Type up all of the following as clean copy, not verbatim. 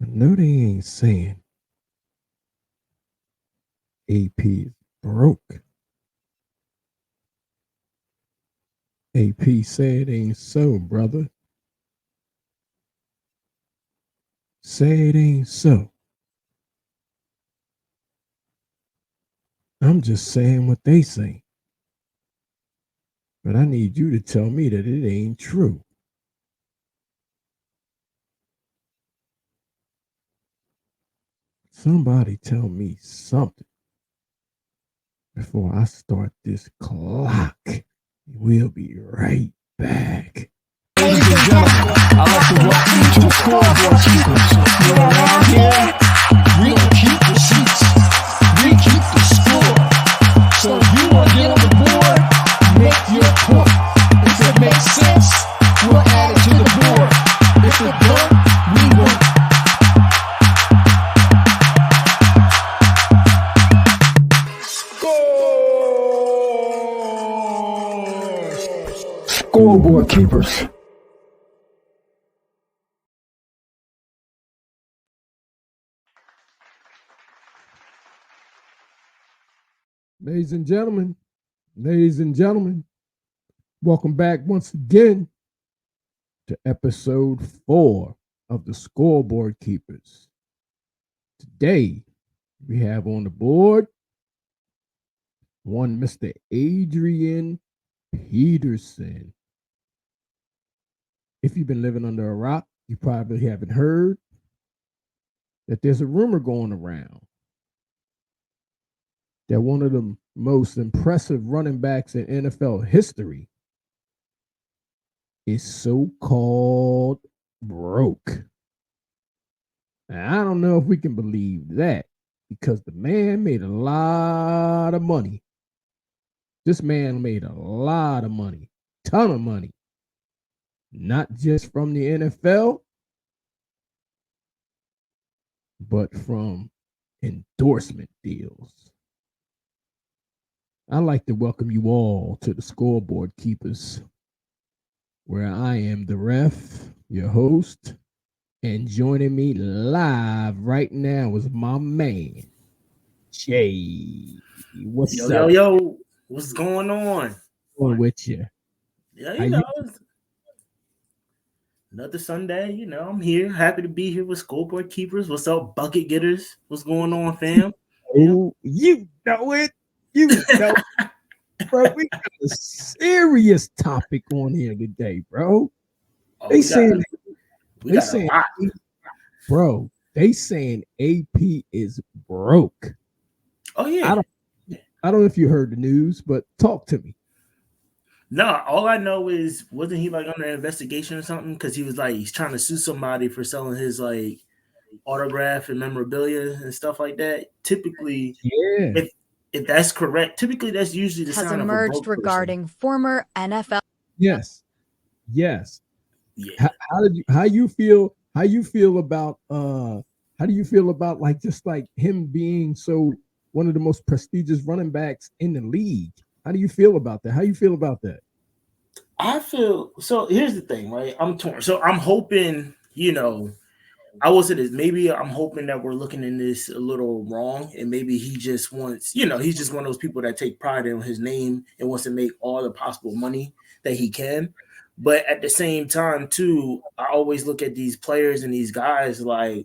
I know they ain't saying AP is broke. AP said ain't so, brother. Say it ain't so. I'm just saying what they say. But I need you to tell me that it ain't true. Somebody tell me something before I start this clock. We'll be right back. Ladies and gentlemen, I'd like to welcome you to the scoreboard keepers. You're around here, we don't keep the seats, we keep the score. So if you want to get on the board, make your point. If it makes sense, we'll add it to the board. If it don't, we won't. Scoreboard keepers. Ladies and gentlemen, welcome back once again to episode 4 of the Scoreboard Keepers. Today, we have on the board one Mr. Adrian Peterson. If you've been living under a rock, you probably haven't heard that there's a rumor going around that one of the most impressive running backs in NFL history is so-called broke. Now, I don't know if we can believe that because the man made a lot of money. This man made a lot of money, ton of money, not just from the NFL, but from endorsement deals. I'd like to welcome you all to the Scoreboard Keepers, where I am the ref, your host, and joining me live right now is my man, Jay. What's up? Yo, what's going on? What's with you? Yeah, it's another Sunday. I'm here. Happy to be here with Scoreboard Keepers. What's up, Bucket Getters? What's going on, fam? Oh, you know it. You know it. Bro, we got a serious topic on here today, bro. They saying AP is broke. Oh yeah. I don't know if you heard the news, but talk to me. No, all I know is wasn't he like under investigation or something? Because he was like he's trying to sue somebody for selling his like autograph and memorabilia and stuff like that. Typically, if that's correct, typically that's usually the sign emerged of a broke regarding person. former NFL. Yes. Yeah. How you feel about like just like him being so one of the most prestigious running backs in the league? How do you feel about that? How you feel about that? I feel so. Here's the thing, right? I'm torn. So I'm hoping, I will say this. Maybe I'm hoping that we're looking in this a little wrong, and maybe he just wants, he's just one of those people that take pride in his name and wants to make all the possible money that he can. But at the same time, too, I always look at these players and these guys like,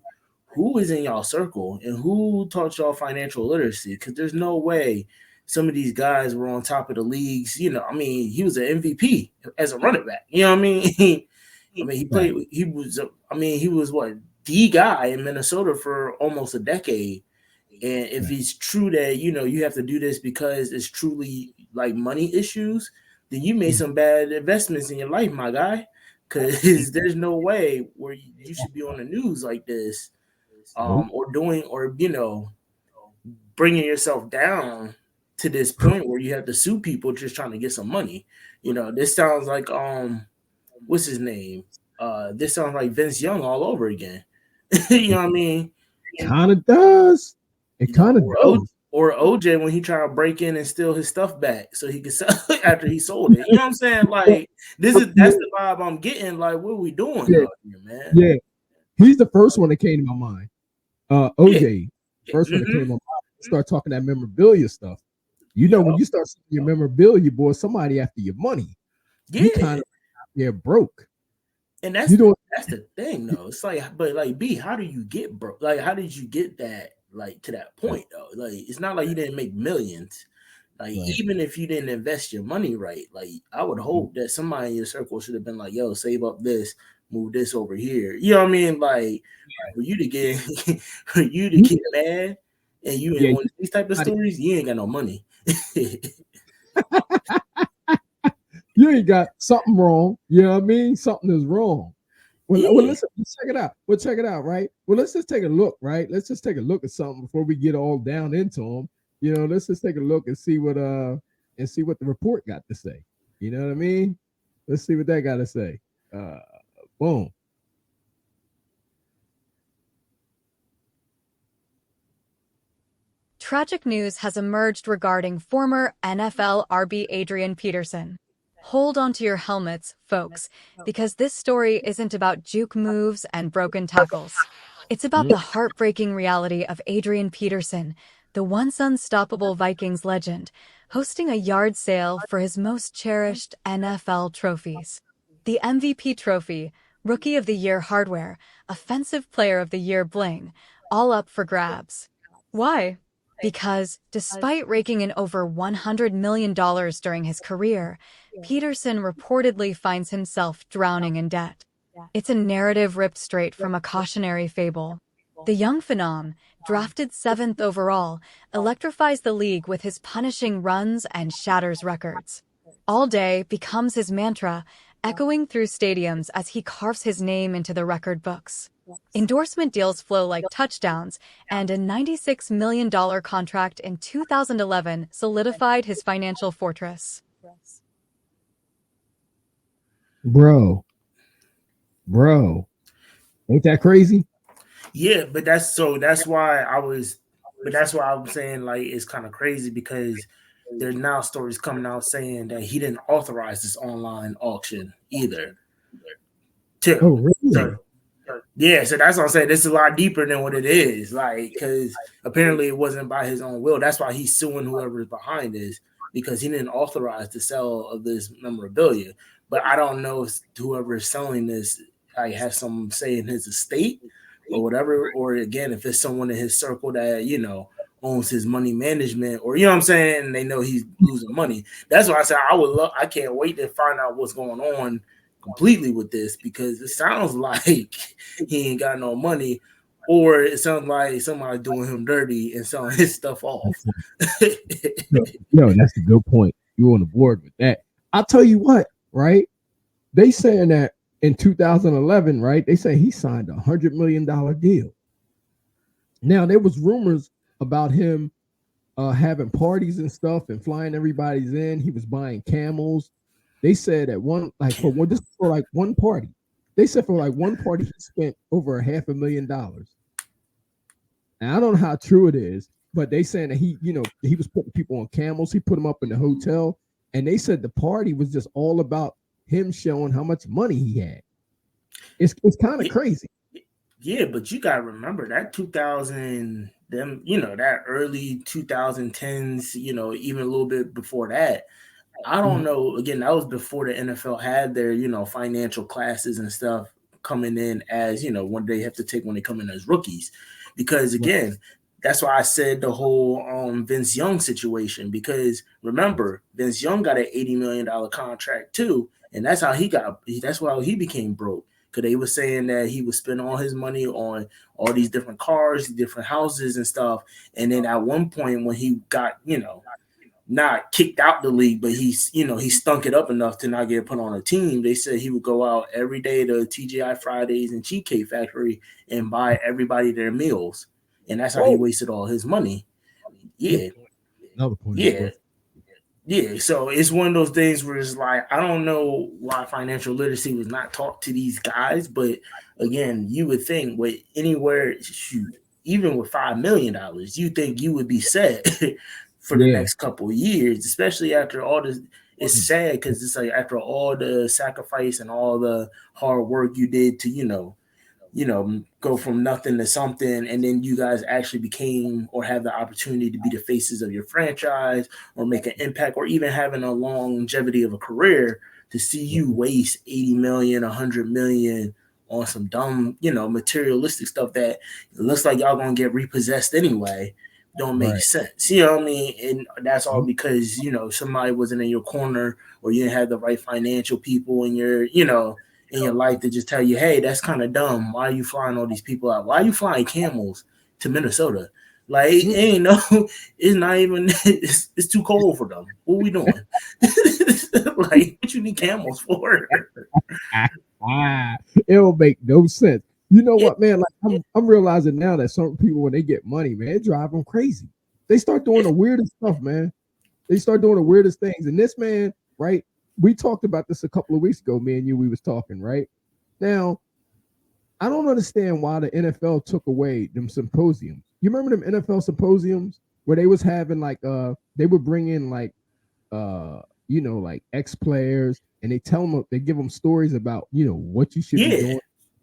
who is in y'all circle and who taught y'all financial literacy? Because there's no way some of these guys were on top of the leagues. He was an MVP as a running back. You know what I mean? He played. He was what? The guy in Minnesota for almost a decade. And if it's true that, you have to do this because it's truly like money issues, then you made some bad investments in your life, my guy. Because there's no way where you should be on the news like this, or bringing yourself down to this point where you have to sue people just trying to get some money. This sounds like, what's his name? This sounds like Vince Young all over again. You know what I mean? Kind of does. It kind of does. Or OJ when he tried to break in and steal his stuff back so he could sell it after he sold it. You know what I'm saying? Like that's the vibe I'm getting. Like, what are we doing out here, man? He's the first one that came to my mind. Yeah. OJ, first one that came to Mm-hmm. my mind. Start talking that memorabilia stuff. You know, Yep. when you start seeing your memorabilia, boy, somebody after your money, you kind Yeah. of get broke. And You don't. that's the thing though. It's like, but like B, how do you get broke? Like, how did you get that like to that point though? Like, it's not like you didn't make millions. Like, Right. even if you didn't invest your money right, like I would hope that somebody in your circle should have been like, "Yo, save up this, move this over here." You know what I mean? Like, for you to get for you to You, get mad and you yeah, in one of these type of stories, you ain't got no money. you ain't got something wrong. You know what I mean? Something is wrong. Well, Yeah. let's check it out. We'll check it out, right? Well, let's just take a look, right? Let's just take a look at something before we get all down into them. You know, let's just take a look and see what the report got to say. You know what I mean? Let's see what that got to say. Uh, boom. Tragic news has emerged regarding former NFL RB Adrian Peterson. Hold on to your helmets, folks, because this story isn't about juke moves and broken tackles. It's about Mm. the heartbreaking reality of Adrian Peterson, the once unstoppable Vikings legend, hosting a yard sale for his most cherished NFL trophies. The MVP trophy, Rookie of the Year hardware, Offensive Player of the Year bling, all up for grabs. Why? Because, despite raking in over $100 million during his career, Peterson reportedly finds himself drowning in debt. It's a narrative ripped straight from a cautionary fable. The young phenom, drafted 7th overall, electrifies the league with his punishing runs and shatters records. All day becomes his mantra, echoing through stadiums as he carves his name into the record books. Endorsement deals flow like touchdowns, and a $96 million contract in 2011 solidified his financial fortress. Bro, bro, ain't that crazy? Yeah, but that's why I'm saying like it's kind of crazy because there's now stories coming out saying that he didn't authorize this online auction either, too. Oh, really? So yeah, so that's what I'm saying. This is a lot deeper than what it is, like because apparently it wasn't by his own will. That's why he's suing whoever is behind this because he didn't authorize the sale of this memorabilia. But I don't know if whoever is selling this like has some say in his estate or whatever, or again if it's someone in his circle that owns his money management, or what I'm saying, and they know he's losing money. That's why I said I can't wait to find out what's going on completely with this because it sounds like he ain't got no money, or it sounds like somebody doing him dirty and selling his stuff off. Yo, that's a good point. You on the board with that? I'll tell you what, right? They saying that in 2011, right? They say he signed $100 million deal. Now there was rumors about him having parties and stuff and flying everybody's in. He was buying camels. They said at one like for one this for like one party. They said for like one party he spent over $500,000. And I don't know how true it is, but they saying that he was putting people on camels. He put them up in the hotel, and they said the party was just all about him showing how much money he had. It's kind of crazy. Yeah, but you gotta remember that 2000, them, that early 2010s, even a little bit before that. I don't know. Again, that was before the NFL had their, financial classes and stuff coming in as, when they have to take when they come in as rookies. Because again, that's why I said the whole Vince Young situation. Because remember, Vince Young got an $80 million contract too. And that's how that's why he became broke. Because they were saying that he was spending all his money on all these different cars, different houses and stuff. And then at one point when he got, not kicked out the league, but he stunk it up enough to not get put on a team. They said he would go out every day to TGI Fridays and Cheesecake Factory and buy everybody their meals, and that's how he wasted all his money. Yeah, Another point. yeah, yeah. So it's one of those things where it's like I don't know why financial literacy was not taught to these guys, but again, you would think with anywhere, shoot, even with $5 million, you think you would be set. For the next couple of years, especially after all this. It's sad because it's like after all the sacrifice and all the hard work you did to, go from nothing to something, and then you guys actually became or have the opportunity to be the faces of your franchise or make an impact or even having a longevity of a career, to see you waste 80 million, 100 million on some dumb, materialistic stuff that looks like y'all gonna get repossessed anyway, don't make Right. sense. You know what I mean? And that's all Mhm. because, somebody wasn't in your corner, or you didn't have the right financial people in your life to just tell you, hey, that's kind of dumb. Why are you flying all these people out? Why are you flying camels to Minnesota? Like, Mm. ain't no, it's not even, it's too cold for them. What we doing? Like, what you need camels for? It don't make no sense. You know Yeah, what, man? Like I'm realizing now that some people, when they get money, man, it drive them crazy. They start doing yeah, the weirdest stuff, man. They start doing the weirdest things. And this man, right? We talked about this a couple of weeks ago. Me and you, we was talking, right? Now, I don't understand why the NFL took away them symposiums. You remember them NFL symposiums where they was having like they would bring in like uh like ex players, and they tell them, they give them stories about what you should be yeah, doing,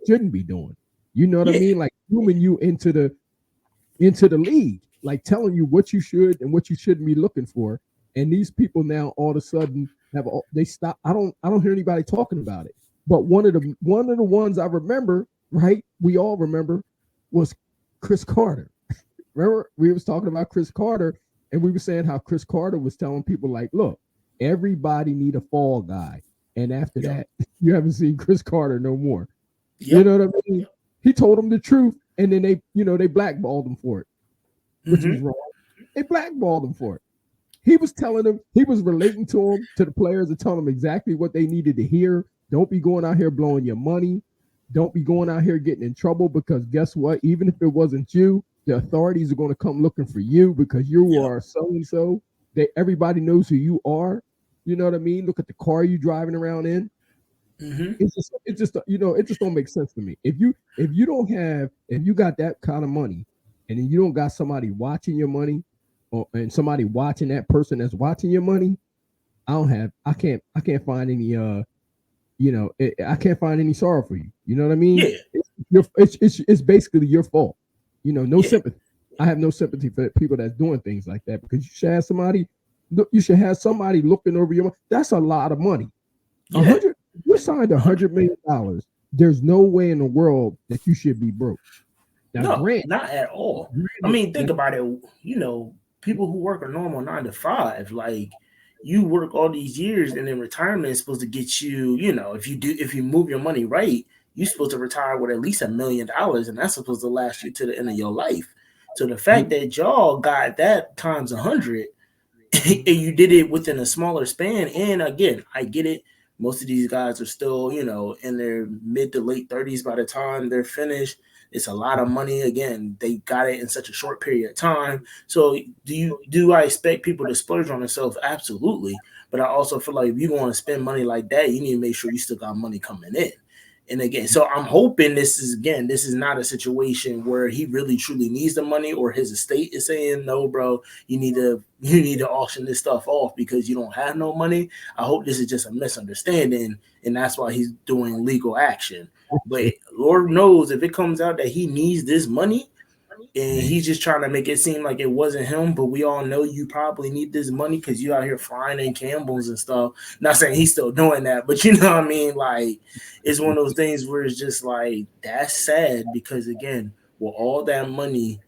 shouldn't be doing. You know what I yeah. mean? Like grooming you into the league, like telling you what you should and what you shouldn't be looking for. And these people now all of a sudden they stop. I don't hear anybody talking about it. But one of the ones I remember, right? We all remember, was Chris Carter. Remember, we was talking about Chris Carter, and we were saying how Chris Carter was telling people like, look, everybody need a fall guy. And after Yep, that, you haven't seen Chris Carter no more. You yep. know what I mean? He told them the truth, and then they blackballed him for it, which was Mm-hmm. wrong. They blackballed him for it. He was telling them, he was relating to the players, and telling them exactly what they needed to hear. Don't be going out here blowing your money. Don't be going out here getting in trouble, because guess what? Even if it wasn't you, the authorities are going to come looking for you because you Yep. are so and so. Everybody knows who you are. You know what I mean? Look at the car you driving around in. Mm-hmm. It just don't make sense to me. If you got that kind of money, and then you don't got somebody watching your money, and somebody watching that person that's watching your money, I can't find any I can't find any sorrow for you. You know what I mean? Yeah, It's basically your fault. No yeah, sympathy. I have no sympathy for people that's doing things like that, because you should have somebody looking over your money. That's a lot of money. A yeah. hundred. You signed $100 million. There's no way in the world that you should be broke. Now, No, grant, not at all. I granted, mean, think about it. People who work a normal 9 to 5, like, you work all these years, and then retirement is supposed to get you. If you move your money right, you're supposed to retire with at least $1 million, and that's supposed to last you to the end of your life. So the fact that y'all got that times 100, and you did it within a smaller span. And again, I get it. Most of these guys are still, in their mid to late 30s by the time they're finished. It's a lot of money. Again, they got it in such a short period of time. So do I expect people to splurge on themselves? Absolutely. But I also feel like if you want to spend money like that, you need to make sure you still got money coming in. And again, so I'm hoping this is not a situation where he really truly needs the money, or his estate is saying, no, bro, you need to auction this stuff off because you don't have no money. I hope this is just a misunderstanding, and that's why he's doing legal action. But Lord knows if it comes out that he needs this money, and man, he's just trying to make it seem like it wasn't him. But we all know you probably need this money because you out here flying in Campbell's and stuff. Not saying he's still doing that, but you know what I mean. Like, it's one of those things where it's just like, that's sad, because again, with all that money,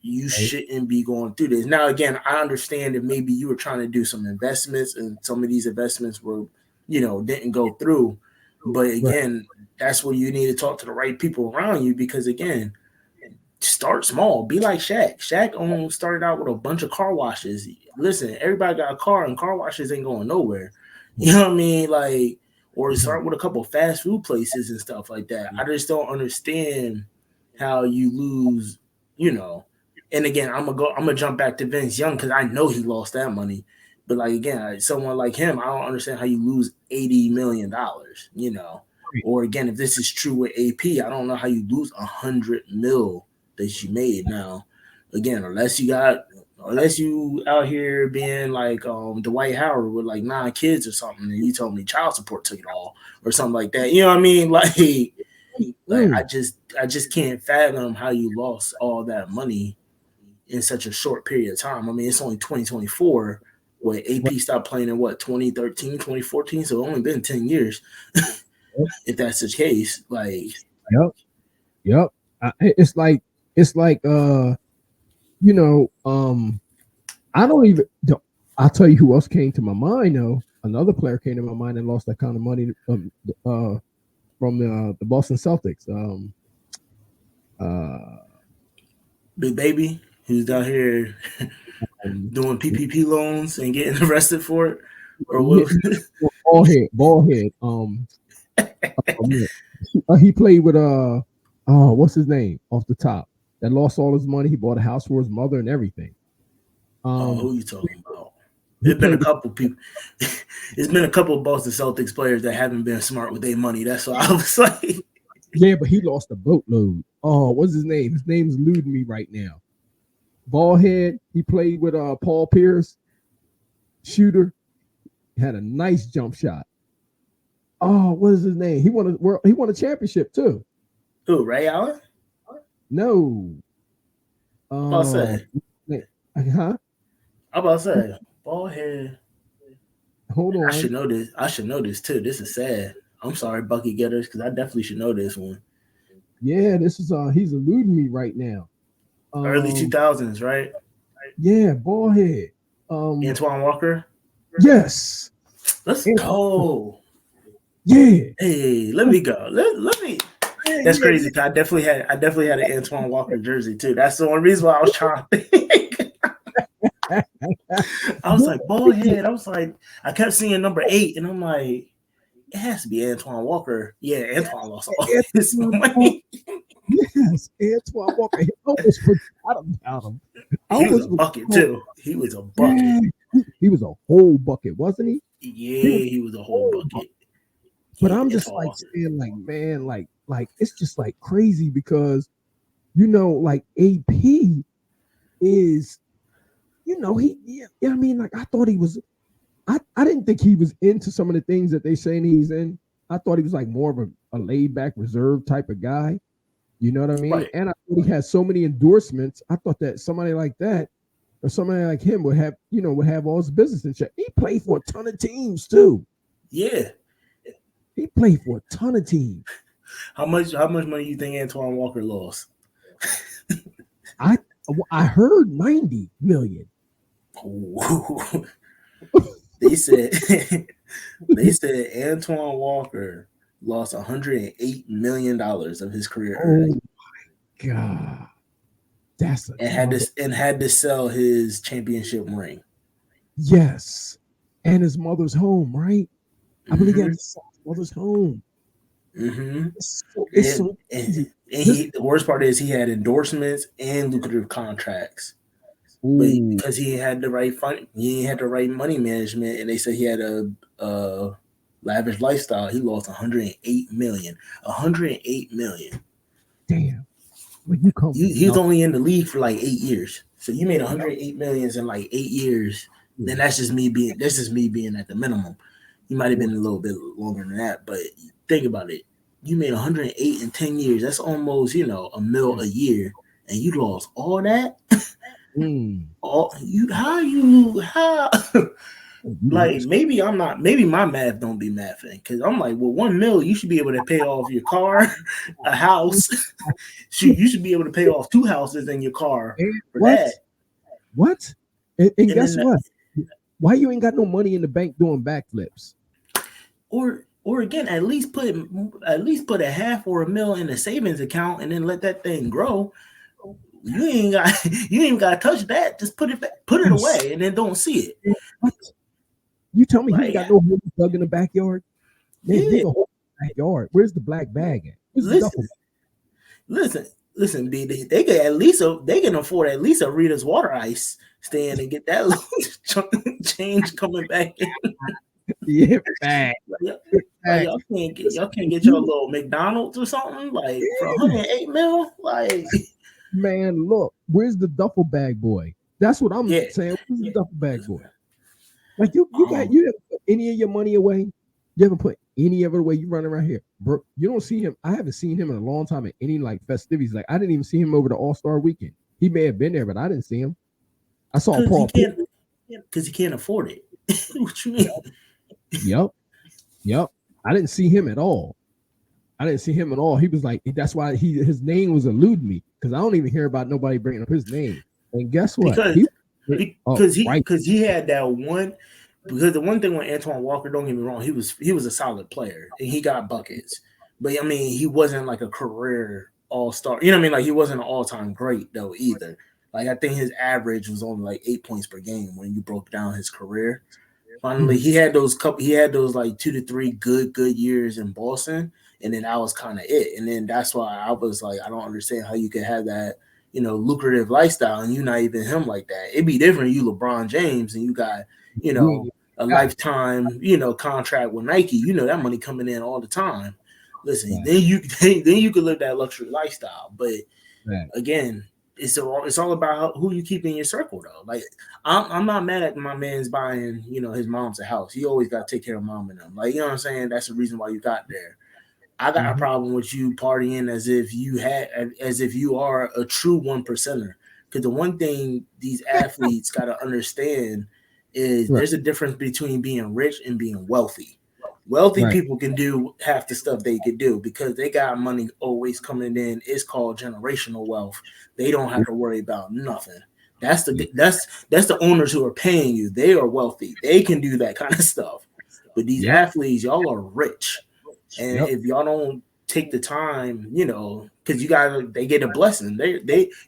you shouldn't be going through this. Now, again, I understand that maybe you were trying to do some investments, and some of these investments were, didn't go through. But right, again, that's where you need to talk to the right people around you, because again, start small. Be like Shaq. Shaq started out with a bunch of car washes. Listen, everybody got a car, and car washes ain't going nowhere. You know what I mean? Like, or start with a couple of fast food places and stuff like that. I just don't understand how you lose, you know. And again, I'm gonna jump back to Vince Young because I know he lost that money. But like, again, someone like him, I don't understand how you lose $80 million. Or again, if this is true with AP, I don't know how you lose 100 mil that you made. Now, again, unless you out here being like Dwight Howard with like 9 kids or something, and you told me child support took it all or something like that. You know what I mean? Like, Like Mm. I just can't fathom how you lost all that money in such a short period of time. I mean, it's only 2024 where AP stopped playing in what 2013, 2014. So it's only been 10 years. If that's the case, like Yep, yep. It's like you know, I don't even. I'll tell you who else came to my mind though. Another player came to my mind and lost that kind of money from the Boston Celtics. Uh, Big Baby, who's down here doing PPP loans and getting arrested for it, or what? ball head. He played with what's his name off the top that lost all his money. He bought a house for his mother and everything. Who you talking about? He It's been a played with, couple people. It's been a couple of Boston Celtics players that haven't been smart with their money. That's why I was like, yeah, but he lost a boatload. Oh, what's his name? His name's eluding me right now. Ball head. He played with Paul Pierce, shooter. Had a nice jump shot. Oh, what is his name? He won a championship too. who? Ray Allen? No. I'm about to say. Huh? I'm about to say. Ball head. Hold on. I should know this. I should know this too. This is sad. I'm sorry, Bucky Getters, because I definitely should know this one. Yeah, this is he's eluding me right now. Early 2000s, right? Yeah, ball head. Antoine Walker. Yes. Let's go. Yeah. Hey, let me go. Let me. That's crazy. I definitely had an Antoine Walker jersey too. That's the only reason why I was trying to think. I was like, ball head. I was like, I kept seeing number 8, and I'm like, it has to be Antoine Walker. Yeah, Antoine lost all his money. Yes, Antoine Walker. I almost forgot about him. He was a bucket too. He was a bucket. He was a whole bucket, wasn't he? Yeah, he was a whole bucket. But I'm just like saying, like, man, like it's just like crazy because like AP is, I mean, like I thought he was. I didn't think he was into some of the things that they saying he's in. I thought he was like more of a laid back, reserved type of guy. You know what I mean? Right. And I thought he had so many endorsements. I thought that somebody like that or somebody like him would have all his business in check. He played for a ton of teams too. Yeah. He played for a ton of teams. How much money you think Antoine Walker lost? I heard 90 million. Ooh. They said Antoine Walker lost $108 million of his career earnings. Oh my God. That's had to sell his championship ring. Yes. And his mother's home, right? I believe he had to sell his mother's home. Mm-hmm. The worst part is he had endorsements and lucrative contracts. Ooh. But because he had the right money management, and they said he had a lavish lifestyle, he lost $108 million. $108 million. Damn. Well, he's only in the league for like 8 years. So you made $108 million in like 8 years. Then that's just me being at the minimum. You might have been a little bit longer than that, but think about it. You made 108 in 10 years. That's almost, $1 million a year, and you lost all that. How like maybe my math don't be mathing, because I'm like, well, $1 million you should be able to pay off your car, a house. You should be able to pay off 2 houses and your car for that. What? And guess what? Why you ain't got no money in the bank doing backflips? Or again, at least put a half or $1 million in a savings account and then let that thing grow. You ain't got to touch that. Just put it away and then don't see it. What? You tell me he ain't got no hole dug in the backyard? Man, dig a hole in the backyard. Where's the black bag at? Listen, B. They can afford at least a Rita's water ice stand and get that little change coming back in. Yeah, bag. Y'all can't get your little McDonald's or something like for $108 million. Like, man, look, where's the duffel bag boy? That's what I'm saying. Where's the duffel bag boy? Like you ever put any of your money away? You ever put any other way you run around here, bro. You don't see him. I haven't seen him in a long time at any like festivities. Like I didn't even see him over the All-Star weekend. He may have been there, but I didn't see him. I saw Because he Paul can't. Pierce. Because he can't afford it. What you mean? Yep, yep. I didn't see him at all. I didn't see him at all. He was like, that's why his name was eluding me because I don't even hear about nobody bringing up his name. And guess what? Because Oh, right. because he had that one. Because the one thing with Antoine Walker, don't get me wrong, he was a solid player and he got buckets, but I mean he wasn't like a career all-star. You know what I mean? Like he wasn't an all-time great though either. Like I think his average was only like 8 points per game when you broke down his career. Finally, he had those like 2 to 3 good years in Boston, and then that was kind of it. And then that's why I was like, I don't understand how you could have that, lucrative lifestyle and you not even him like that. It'd be different. You LeBron James and you got, a lifetime, contract with Nike. You know that money coming in all the time. Listen, then you could live that luxury lifestyle. But again, it's all about who you keep in your circle though. Like I'm not mad at my man's buying, his mom's a house. He always got to take care of mom and them. Like, you know what I'm saying? That's the reason why you got there. I got a problem with you partying as if you are a true 1%er. Because the one thing these athletes got to understand is there's a difference between being rich and being wealthy. Wealthy people can do half the stuff they could do because they got money always coming in. It's called generational wealth. They don't have to worry about nothing. That's the owners who are paying you. They are wealthy. They can do that kind of stuff. But these athletes, y'all are rich. And if y'all don't take the time, because they get a blessing.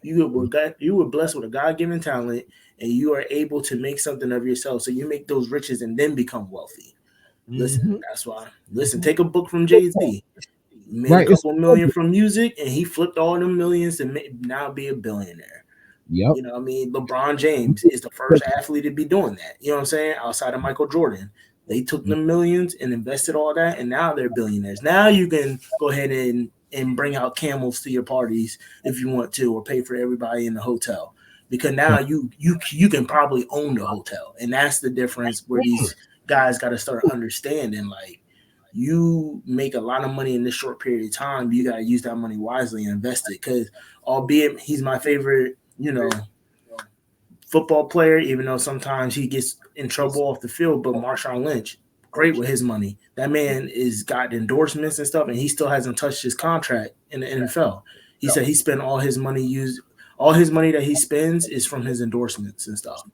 You were blessed with a God-given talent, and you are able to make something of yourself. So you make those riches and then become wealthy. Listen, that's why. Listen, take a book from Jay-Z. He made a couple million from music, and he flipped all them millions to now be a billionaire. Yep. You know what I mean? LeBron James is the first athlete to be doing that. You know what I'm saying? Outside of Michael Jordan. They took the millions and invested all that, and now they're billionaires. Now you can go ahead and bring out camels to your parties if you want to, or pay for everybody in the hotel. Because now you can probably own the hotel. And that's the difference where these guys got to start understanding, like, you make a lot of money in this short period of time. You got to use that money wisely and invest it. Because albeit he's my favorite, football player, even though sometimes he gets in trouble off the field, but Marshawn Lynch, great with his money. That man is got endorsements and stuff, and he still hasn't touched his contract in the NFL. He said he spent all his money that he spends is from his endorsements and stuff.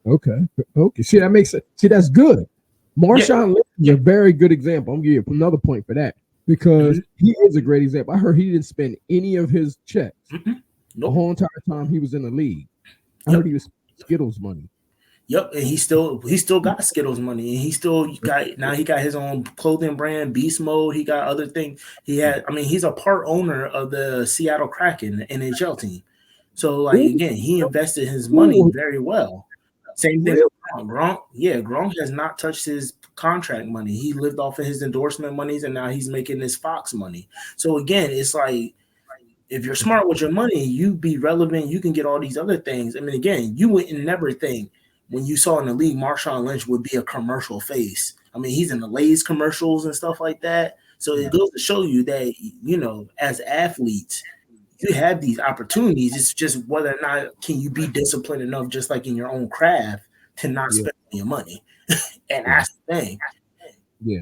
Okay. See, that makes sense. See, that's good. Marshawn Lynch is a very good example. I'm gonna give you another point for that because he is a great example. I heard he didn't spend any of his checks the whole entire time he was in the league. I heard he was Skittles money. Yep, and he still got Skittles money, and he got his own clothing brand, Beast Mode. He got other things. He's a part owner of the Seattle Kraken, the NHL team. So, like, again, he invested his money very well. Same thing with Gronk. Yeah, Gronk has not touched his contract money. He lived off of his endorsement monies, and now he's making his Fox money. So again, it's like, if you're smart with your money, you be relevant. You can get all these other things. I mean, again, you wouldn't never think when you saw in the league Marshawn Lynch would be a commercial face. I mean, he's in the Lay's commercials and stuff like that. So it goes to show you that, as athletes, you have these opportunities. It's just whether or not can you be disciplined enough, just like in your own craft, to not spend your money. And that's the thing. Yeah.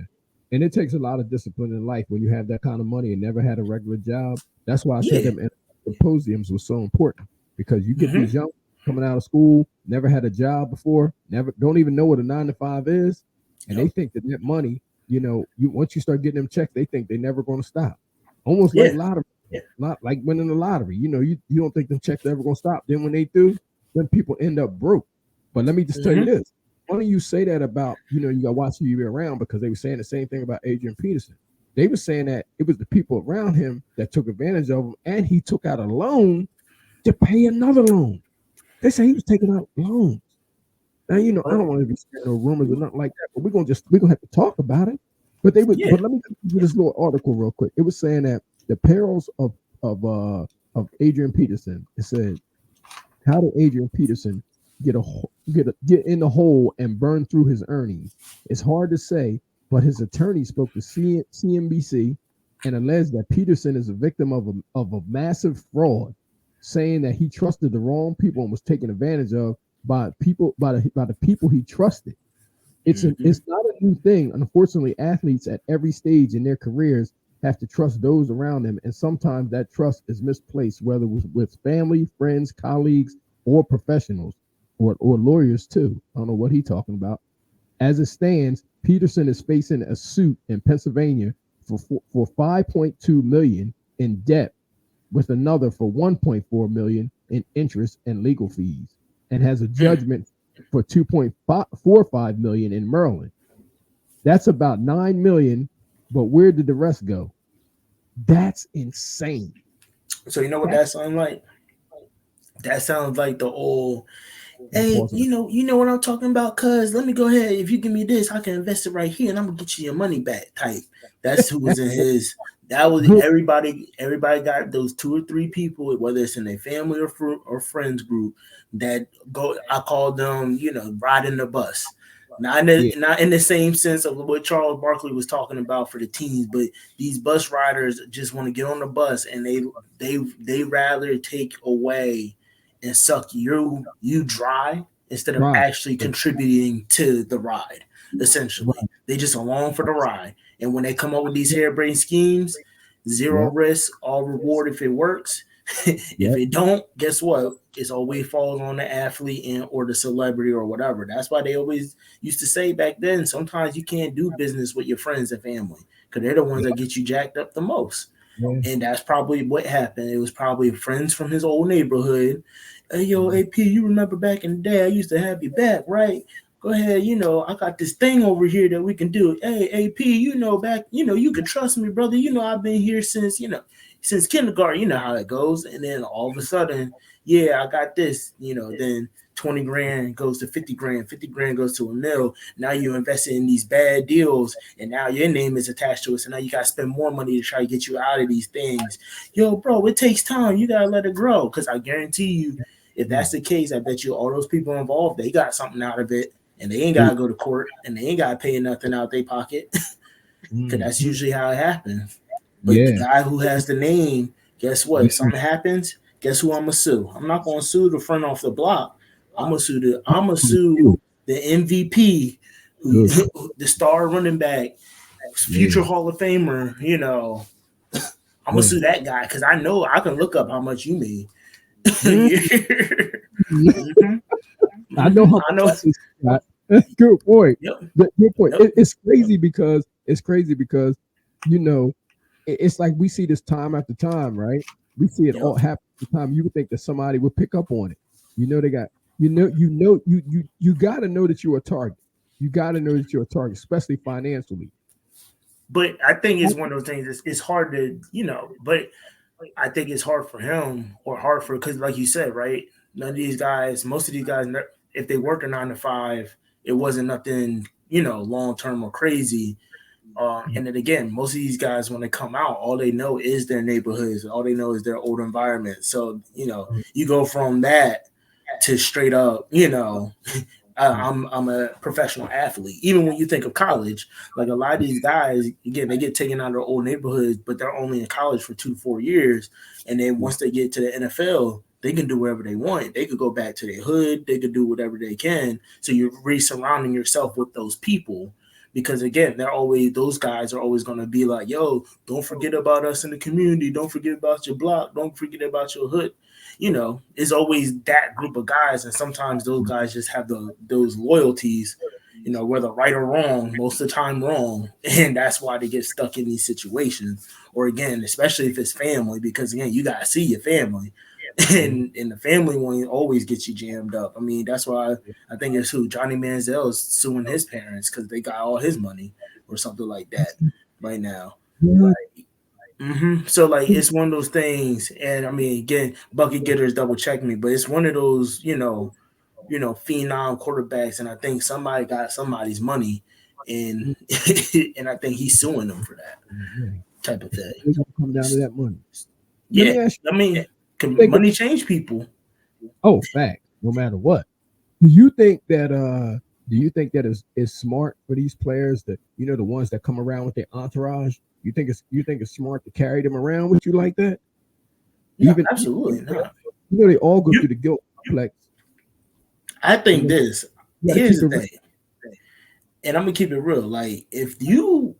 And it takes a lot of discipline in life when you have that kind of money and never had a regular job. That's why I said them symposiums was so important, because you get these young coming out of school, never had a job before, don't even know what a 9-to-5 is, and they think that money, once you start getting them checks, they think they're never going to stop. Almost like lottery, not like winning the lottery. You don't think them checks are ever going to stop. Then when they do, then people end up broke. But let me just tell you this. Funny you say that about, you got to watch who you be around, because they were saying the same thing about Adrian Peterson. They were saying that it was the people around him that took advantage of him, and he took out a loan to pay another loan. They say he was taking out loans. Now, I don't want to be saying no rumors or nothing like that, but we're gonna have to talk about it. But but let me give you this little article real quick. It was saying that the perils of Adrian Peterson. It said, how did Adrian Peterson get in the hole and burn through his earnings? It's hard to say, but his attorney spoke to CNBC and alleged that Peterson is a victim of a massive fraud, saying that he trusted the wrong people and was taken advantage of by the people he trusted. It's not a new thing. Unfortunately, athletes at every stage in their careers have to trust those around them, and sometimes that trust is misplaced, whether with family, friends, colleagues, or professionals, or lawyers too. I don't know what he's talking about. As it stands, Peterson is facing a suit in Pennsylvania for 5.2 million in debt, with another for 1.4 million in interest and legal fees, and has a judgment for 2.45 million in Maryland. That's about 9 million, but where did the rest go? That's insane. So you know what that sounds like? That sounds like the old, hey, you know what I'm talking about, cuz let me go ahead. If you give me this, I can invest it right here and I'm gonna get you your money back type. That's who was in his. That was everybody. Everybody got those 2 or 3 people, whether it's in their family or friends group, that go. I call them, riding the bus. Not in the same sense of what Charles Barkley was talking about for the teens, but these bus riders just want to get on the bus and they rather take away and suck you dry instead of actually contributing to the ride. Essentially, they just along for the ride. And when they come up with these harebrained schemes, zero risk, all reward if it works. If it don't, guess what? It's always falls on the athlete or the celebrity or whatever. That's why they always used to say back then, sometimes you can't do business with your friends and family because they're the ones that get you jacked up the most. And that's probably what happened. It was probably friends from his old neighborhood. Hey, yo, AP, you remember back in the day, I used to have your back, right? Go ahead, I got this thing over here that we can do. Hey, AP, back, you can trust me, brother. I've been here since kindergarten. You know how it goes. And then all of a sudden, I got this, then 20 grand goes to 50 grand, 50 grand goes to $1 million. Now you invested in these bad deals and now your name is attached to it. So now you got to spend more money to try to get you out of these things. Yo, bro, it takes time. You got to let it grow. Because I guarantee you, if that's the case, I bet you all those people involved, they got something out of it and they ain't got to go to court and they ain't got to pay nothing out their pocket. Because that's usually how it happens. But the guy who has the name, guess what? If something happens, guess who I'm gonna sue? I'm not gonna sue the front off the block. I'm gonna sue the MVP, the star running back, future Hall of Famer. I'm gonna sue that guy because I know I can look up how much you made. I know how much. Good point. Good point. It's crazy because it's like we see this time after time, right? We see it all happen all the time. You would think that somebody would pick up on it. They got you got to know that you're a target. You got to know that you're a target, especially financially. But I think it's one of those things. It's hard to but I think it's hard for him because like you said, right? None of these guys, most of these guys, if they work a 9 to 5, it wasn't nothing long term or crazy. And then again, most of these guys, when they come out, all they know is their neighborhoods. All they know is their old environment. So, you go from that to straight up, I'm a professional athlete. Even when you think of college, like a lot of these guys, again, they get taken out of their old neighborhoods, but they're only in college for 2 to 4 years. And then once they get to the NFL, they can do whatever they want. They could go back to their hood. They could do whatever they can. So you're re-surrounding yourself with those people. Because again, those guys are always going to be like, yo, don't forget about us in the community. Don't forget about your block. Don't forget about your hood. It's always that group of guys. And sometimes those guys just have those loyalties, whether right or wrong, most of the time wrong. And that's why they get stuck in these situations. Or again, especially if it's family, because again, you got to see your family. And the family one always gets you jammed up. I mean, that's why I think it's Johnny Manziel is suing his parents because they got all his money or something like that right now. So it's one of those things. And I mean, again, bucket getters double check me, but it's one of those, phenom quarterbacks. And I think somebody got somebody's money and and I think he's suing them for that type of thing. It's gonna come down to that money. I mean, can money change people? Oh, fact. No matter what. Do you think that Do you think that is smart for these players that the ones that come around with their entourage? You think it's smart to carry them around with you like that? No, Even absolutely not. they all go You, through the guilt complex. I You think know, this. you got to Here's keep the it real. thing, and I'm gonna keep it real. Like if you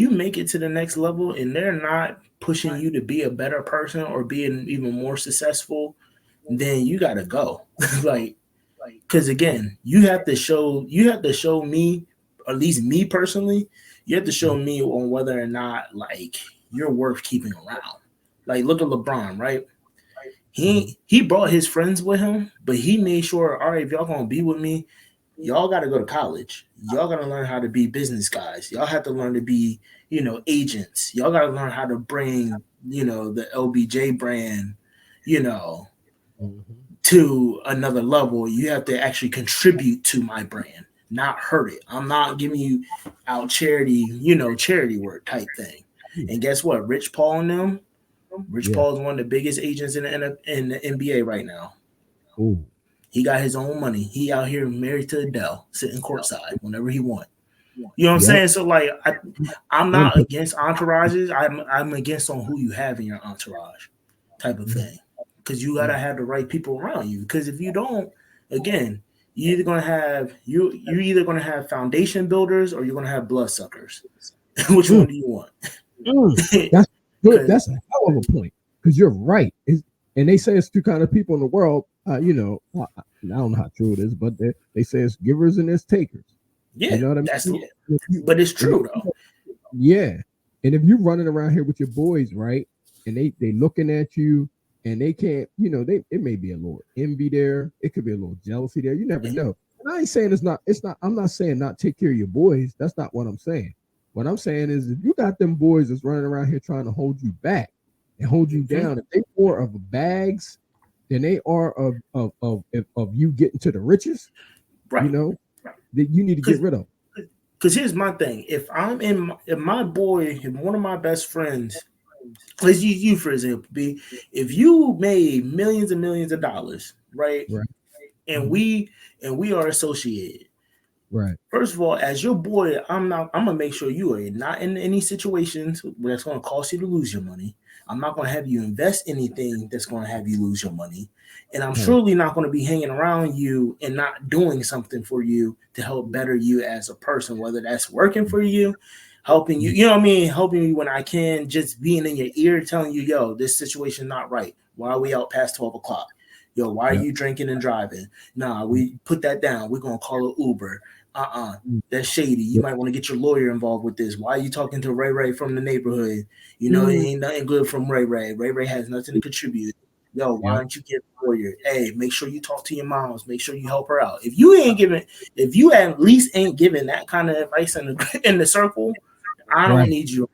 make it to the next level and they're not pushing you to be a better person or being even more successful, then you gotta go. Like, because again, you have to show me, at least me personally, you have to show me on whether or not like you're worth keeping around. Like, look at LeBron, right? Mhm. He brought his friends with him, but he made sure, all right, if y'all gonna be with me, y'all got to go to college. Y'all got to learn how to be business guys. Y'all have to learn to be, agents. Y'all got to learn how to bring, the LBJ brand, you know, Mhm. to another level. You have to actually contribute to my brand, not hurt it. I'm not giving you out charity, charity work type thing. And guess what? Rich Yeah. Paul is one of the biggest agents in the NBA right now. Oh. He got his own money. He out here married to Adele, sitting courtside whenever he want. You know what I'm Yep. saying? So like, I'm And not against entourages. I'm against on who you have in your entourage, type of thing. Because you gotta have the right people around you. Because if you don't, again, you're either gonna have foundation builders or you're gonna have bloodsuckers. Which mm, one do you want? mm. That's good. Because That's a hell of a point because you're right. And they say it's two kind of people in the world. I don't know how true it is, but they say it's givers and it's takers. You yeah, know what I that's mean? If you, but it's if true though. Yeah. And if you're running around here with your boys, right? And they looking at you and they can't, it may be a little envy there. It could be a little jealousy there. You never know. And I ain't saying I'm not saying not take care of your boys. That's not what I'm saying. What I'm saying is if you got them boys that's running around here trying to hold you back and hold you Mhm. down, if they more of bags than they are of you getting to the riches, you Right. know, that you need to get Because rid of. Because here's my thing: if my boy, if one of my best friends, let's use you for example, B, if you made millions and millions of dollars, right, Right. and Mhm. we are associated. Right. First of all, as your boy, I'm gonna make sure you are not in any situations where it's gonna cost you to lose your money. I'm not gonna have you invest anything that's gonna have you lose your money. And I'm Right. surely not gonna be hanging around you and not doing something for you to help better you as a person, whether that's working for you, helping you, Mhm. you know what I mean, helping you when I can, just being in your ear telling you, yo, this situation not right. Why are we out past 12 o'clock? Yo, why are Yeah. you drinking and driving? Nah, we put that down. We're gonna call it Uber. Mhm. That's shady. You Yeah. might want to get your lawyer involved with this. Why are you talking to Ray Ray from the neighborhood? It Mm, ain't nothing good from Ray Ray. Ray Ray has nothing to contribute. Yo, why yeah. don't you get a lawyer? Hey, make sure you talk to your moms. Make sure you help her out. If you at least ain't giving that kind of advice in the circle, I don't Right. need you.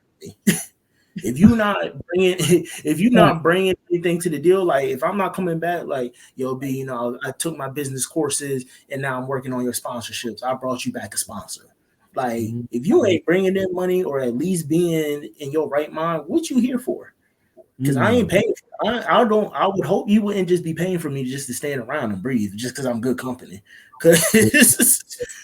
If you not bringing, if you Right. not bringing anything to the deal, like if I'm not coming back, like yo, B, I took my business courses and now I'm working on your sponsorships. I brought you back a sponsor. Like Mhm. if you ain't bringing in money or at least being in your right mind, what you here for? Because I ain't Mm. paying. I don't. I would hope you wouldn't just be paying for me just to stand around and breathe, just because I'm good company. Because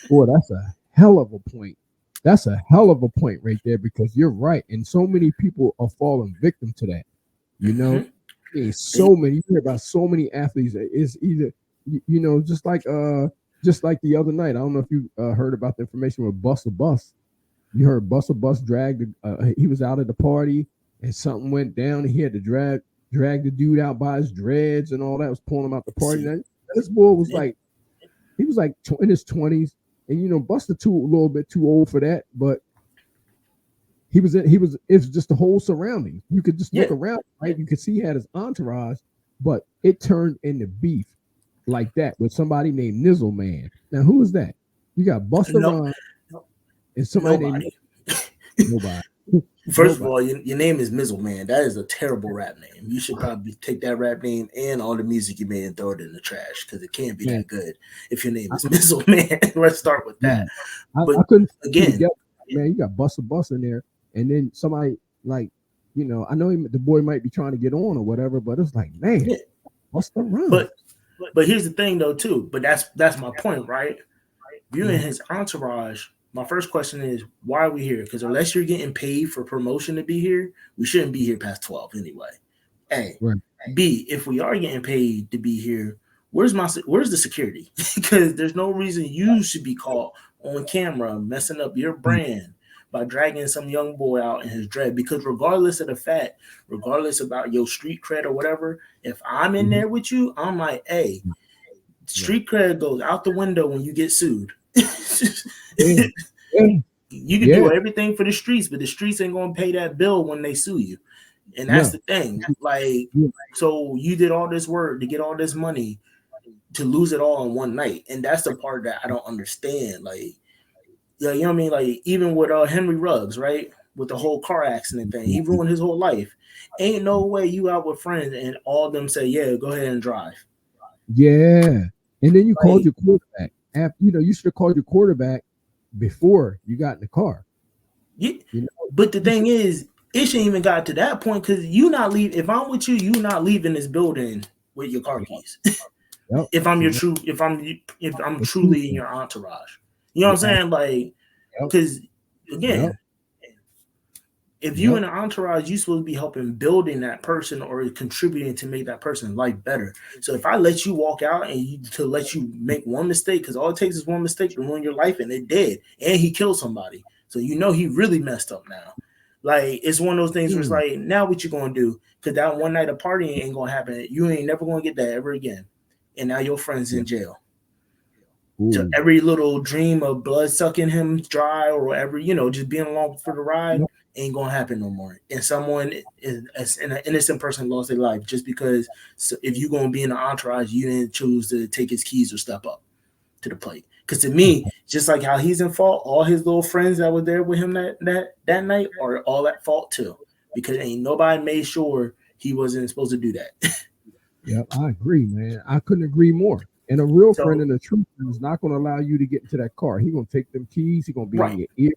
Boy, that's a hell of a point. That's a hell of a point right there because you're right. And so many people are falling victim to that. You know, they, so many, you hear about so many athletes. It's either, just like the other night. I don't know if you heard about the information with Buster Bus. You heard Buster Bus dragged, he was out at the party and something went down and he had to drag the dude out by his dreads and all that, was pulling him out the party. see, And this boy was yeah, like, he was like in his 20s, and Buster too a little bit too old for that, but it's just the whole surroundings. You could just look yeah, around, right? You could see he had his entourage, but it turned into beef like that with somebody named Nizzle Man. Now who is that? You got Buster no, Rhymes and somebody named nobody. Nobody. First of Nobody. all, your name is Mizzle Man. That is a terrible rap name. You should probably take that rap name and all the music you made and throw it in the trash because it can't be Man, that good if your name I, is Mizzle Man. Let's start with that. man, I But couldn't put it again, together. Man, you got Buster Bus in there, and then somebody like, I know the boy might be trying to get on or whatever, but it's like, man, yeah. Buster Rhymes. But here's the thing though too. But that's my point, right? viewing his entourage, my first question is, why are we here? Because unless you're getting paid for promotion to be here, we shouldn't be here past 12 anyway. A. Right. B, if we are getting paid to be here, where's the security? Because there's no reason you should be caught on camera messing up your brand by dragging some young boy out in his dread. Because regardless of the fact, regardless about your street cred or whatever, if I'm in there with you, I'm like, hey, street cred goes out the window when you get sued. You can do everything for the streets, but the streets ain't gonna pay that bill when they sue you. And that's the thing. Like, so you did all this work to get all this money to lose it all in one night. And that's the part that I don't understand. Like, yeah, you know what I mean? Like, even with Henry Ruggs, right? With the whole car accident thing, he ruined his whole life. Ain't no way you out with friends and all of them say, yeah, go ahead and drive. Yeah. And then you called your quarterback. After, you should have called your quarterback before you got in the car. Yeah. But the thing is, it shouldn't even got to that point because you not leave. If I'm with you, you not leaving this building with your car keys. If I'm your true, if I'm truly in your entourage, you know what I'm saying? Like, because again, if you in an entourage, you supposed to be helping building that person or contributing to make that person's life better. So if I let you walk out and to let you make one mistake, because all it takes is one mistake to ruin your life, and it did, and he killed somebody, so he really messed up now. Like, it's one of those things where it's like, now what you gonna do? Because that one night of partying ain't gonna happen. You ain't never gonna get that ever again. And now your friend's in jail. So every little dream of blood sucking him dry or whatever, just being along for the ride ain't gonna happen no more. And someone an innocent person lost their life just because if you're gonna be in the entourage, you didn't choose to take his keys or step up to the plate. Because to me, just like how he's in fault, all his little friends that were there with him that night are all at fault too. Because ain't nobody made sure he wasn't supposed to do that. Yep, I agree, man. I couldn't agree more. And a real friend and a true friend is not going to allow you to get into that car. He's going to take them keys. He's going to be in your ear.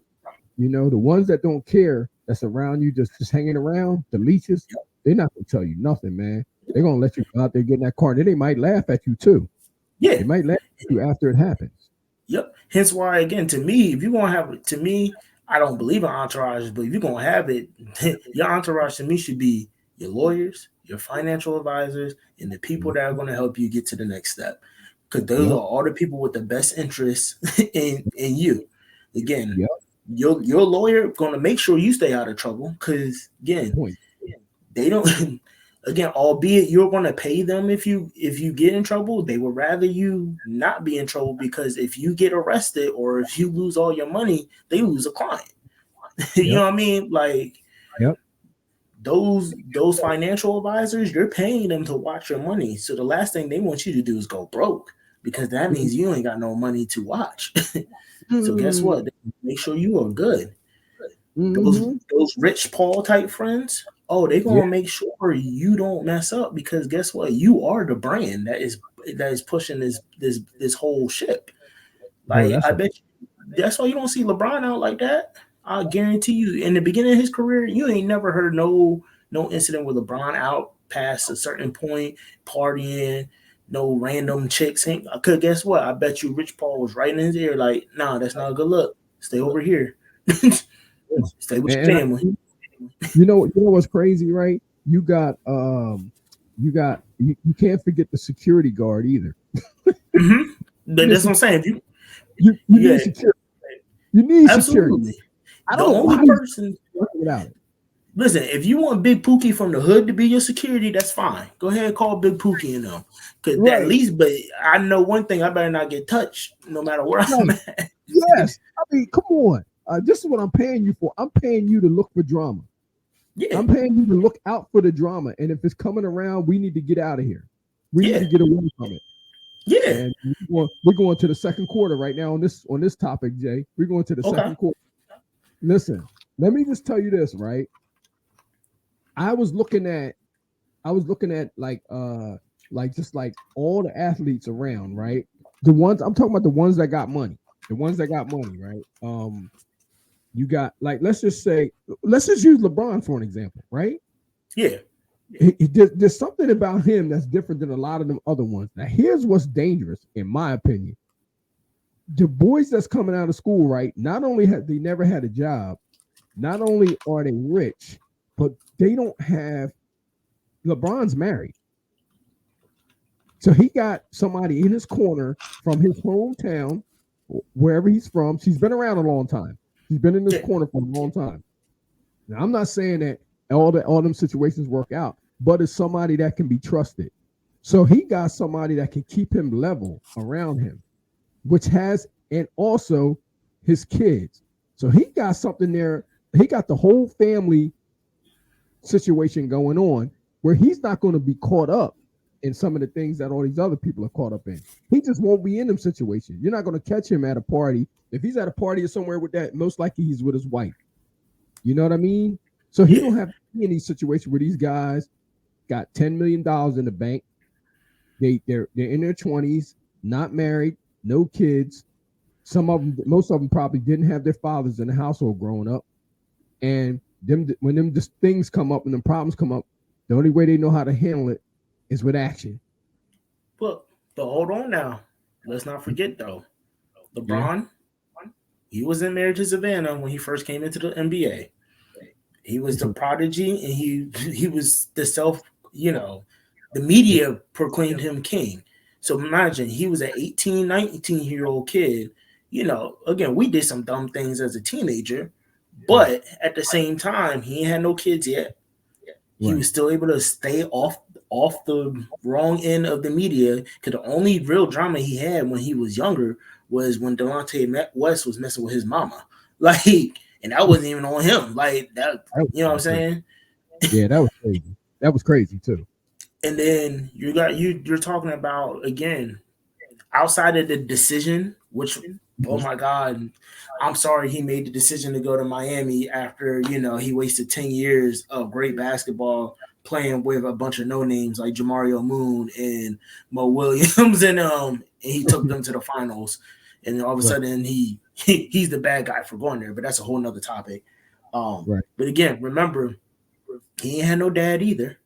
The ones that don't care, that's around you, just hanging around, the leeches, they're not going to tell you nothing, man. They're going to let you go out there, get in that car. And then they might laugh at you too. Yeah. They might laugh at you after it happens. Yep. Hence why, again, to me, if you're going to have it, to me, I don't believe in entourages, but if you're going to have it, your entourage to me should be your lawyers, your financial advisors, and the people that are going to help you get to the next step. Because those are all the people with the best interests in you. Again, your lawyer going to make sure you stay out of trouble. Because, again, they don't... Again, albeit you're going to pay them if you get in trouble, they would rather you not be in trouble, because if you get arrested or if you lose all your money, they lose a client. You know what I mean? Like, those financial advisors, you're paying them to watch your money. So the last thing they want you to do is go broke, because that means you ain't got no money to watch. So guess what? They make sure you are good. Those Rich Paul type friends, they gonna make sure you don't mess up, because guess what? You are the brand that is pushing this whole ship. Like, I bet you, that's why you don't see LeBron out like that. I guarantee you, in the beginning of his career, you ain't never heard no incident with LeBron out past a certain point, partying, no random chicks. Cause guess what? I bet you Rich Paul was right in his ear, like, nah, that's not a good look. Stay over here. Stay with your family. You know what's crazy, right? You can't forget the security guard either. That's what I'm saying. You need security. You need absolutely. Security. I don't know only person without it. Listen, if you want Big Pookie from the hood to be your security, that's fine. Go ahead and call Big Pookie in them. Because at least, but I know one thing, I better not get touched no matter where I'm at. Yes. I mean, come on. This is what I'm paying you for. I'm paying you to look for drama. Yeah. I'm paying you to look out for the drama. And if it's coming around, we need to get out of here. We need to get away from it. Yeah. And we're going to the second quarter right now on this topic, Jay. We're going to the second quarter. Listen, let me just tell you this, right? I was looking at like just like all the athletes around, right? The ones I'm talking about, the ones that got money. The ones that got money, right? You got, like, let's just use LeBron for an example, right? Yeah. There's something about him that's different than a lot of them other ones. Now, here's what's dangerous, in my opinion. the boys that's coming out of school, right? Not only have they never had a job, not only are they rich, but they don't have. LeBron's married, so he got somebody in his corner from his hometown, wherever he's from. She's been around a long time. He's been in this Yeah, corner for a long time. Now, I'm not saying that all them situations work out, but it's somebody that can be trusted. So he got somebody that can keep him level around him, which has, and also his kids. So he got something there. He got the whole family situation going on where he's not going to be caught up in some of the things that all these other people are caught up in. He just won't be in them situations. You're not going to catch him at a party. If he's at a party or somewhere with that, most likely he's with his wife. You know what I mean? So he yeah, don't have to be in these situations where these guys got $10 million in the bank. They're in their 20s, not married, no kids. Some of them, most of them probably didn't have their fathers in the household growing up. And them when them just things come up and the problems come up, the only way they know how to handle it is with action. but hold on now. Let's not forget though, Yeah. LeBron, he was in marriage to Savannah when he first came into the NBA. He was the So, prodigy, and he was the self. You know, the media proclaimed him king. So imagine he was an 18, 19-year-old kid. You know, again, we did some dumb things as a teenager, right. but at the same time, he ain't had no kids yet. He Right. was still able to stay off the wrong end of the media because the only real drama he had when he was younger was when Delonte West was messing with his mama. Like, and that wasn't even on him. Like that, That was you know what kind I'm of crazy. saying? Yeah, that was crazy. That was crazy too. And then you're talking about again outside of the decision, which oh Mhm. my god, I'm sorry he made the decision to go to Miami after he wasted 10 years of great basketball playing with a bunch of no names like Jamario Moon and Mo Williams and he took them to the finals, and then all of a Right. sudden he's the bad guy for going there, but that's a whole nother topic. Right. But again, remember he ain't had no dad either.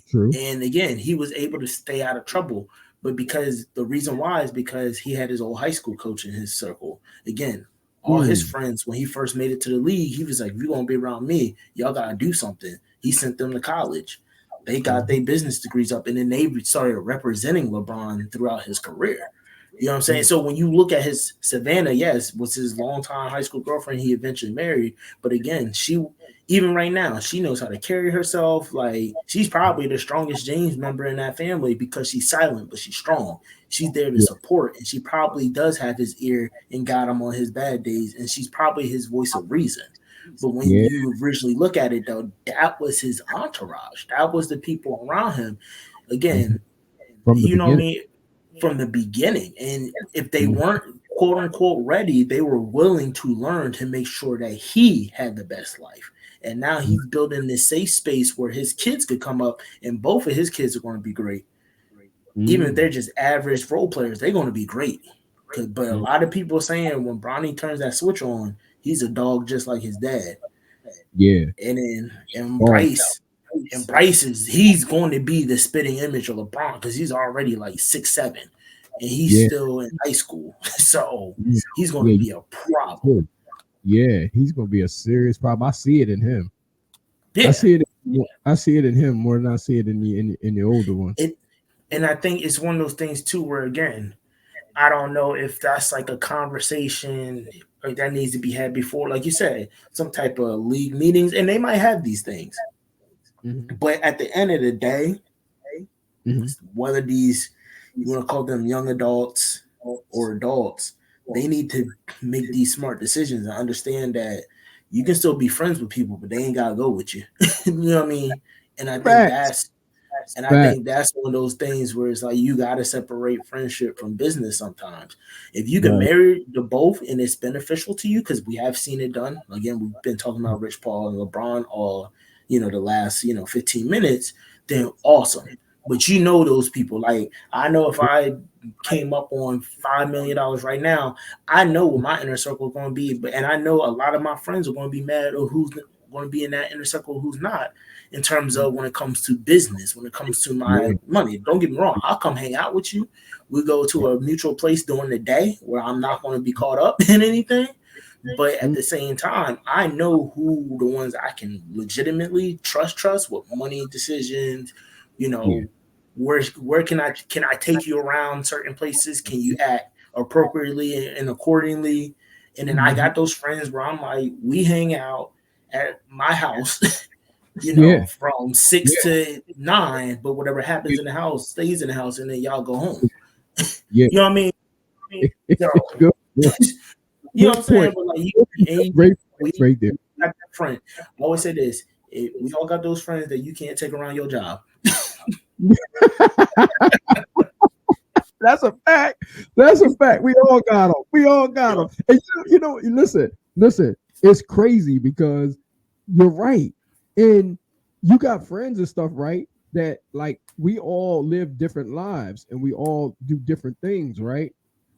True. And again, he was able to stay out of trouble. But because the reason why is because he had his old high school coach in his circle. Again, all his Mm. friends, when he first made it to the league, he was like, if you're going to be around me, y'all got to do something. He sent them to college. They got Mhm. their business degrees up, and then they started representing LeBron throughout his career. You know what I'm saying? Mm. So when you look at his Savannah, yes, was his longtime high school girlfriend he eventually married. But again, she even right now, she knows how to carry herself. Like she's probably the strongest James member in that family because she's silent, but she's strong. She's there to Yeah. support, and she probably does have his ear and got him on his bad days, and she's probably his voice of reason. But when Yeah. you originally look at it, though, that was his entourage. That was the people around him. Mhm. Again, From the you know what I beginning. mean? From the beginning. And if they Mhm. weren't quote unquote ready, they were willing to learn to make sure that he had the best life. And now he's building this safe space where his kids could come up, and both of his kids are going to be great. Even if Mm. they're just average role players, they're going to be great. But a Mm. lot of people are saying when Bronny turns that switch on, he's a dog just like his dad. Yeah. And then Oh, And Bryce is he's going to be the spitting image of LeBron because he's already like 6'7", and he's yeah. still in high school, so Yeah. he's going to Yeah. be a problem. Good. Yeah. He's gonna be a serious problem. I see it in him. I Yeah, see it. I see it in him more than I see it in the older ones. it and I think it's one of those things too where again I don't know if that's like a conversation like that needs to be had before, like you said, some type of league meetings, and they might have these things, Hmm. but at the end of the day, Hmm. whether these you want to call them young adults or adults, they need to make these smart decisions and understand that you can still be friends with people, but they ain't gotta go with you. You know what I mean? And I think Facts. that's and I Facts. think that's one of those things where it's like you gotta separate friendship from business sometimes. If you can Right. marry the both and it's beneficial to you, because we have seen it done. Again, we've been talking about Rich Paul and LeBron all the last 15 minutes, then awesome. But you know those people. Like I know if I came up on $5 million right now, I know what my inner circle is going to be. But and I know a lot of my friends are going to be mad or who's going to be in that inner circle, who's not, in terms of when it comes to business, when it comes to my money. Don't get me wrong, I'll come hang out with you. We go to a mutual place during the day where I'm not going to be caught up in anything. But at the same time, I know who the ones I can legitimately trust with money decisions. You know, where can I take you around certain places? Can you act appropriately and accordingly? And then I got those friends where I'm like, we hang out at my house, from 6 to 9, but whatever happens in the house stays in the house, and then y'all go home. Yeah. You know what I mean? So, Good. you know what I'm saying? But like, Great right there. Got that friend. I always say this: we all got those friends that you can't take around your job. That's a fact. That's a fact. We all got them. And listen. It's crazy because you're right, and you got friends and stuff, right? That like we all live different lives and we all do different things, right?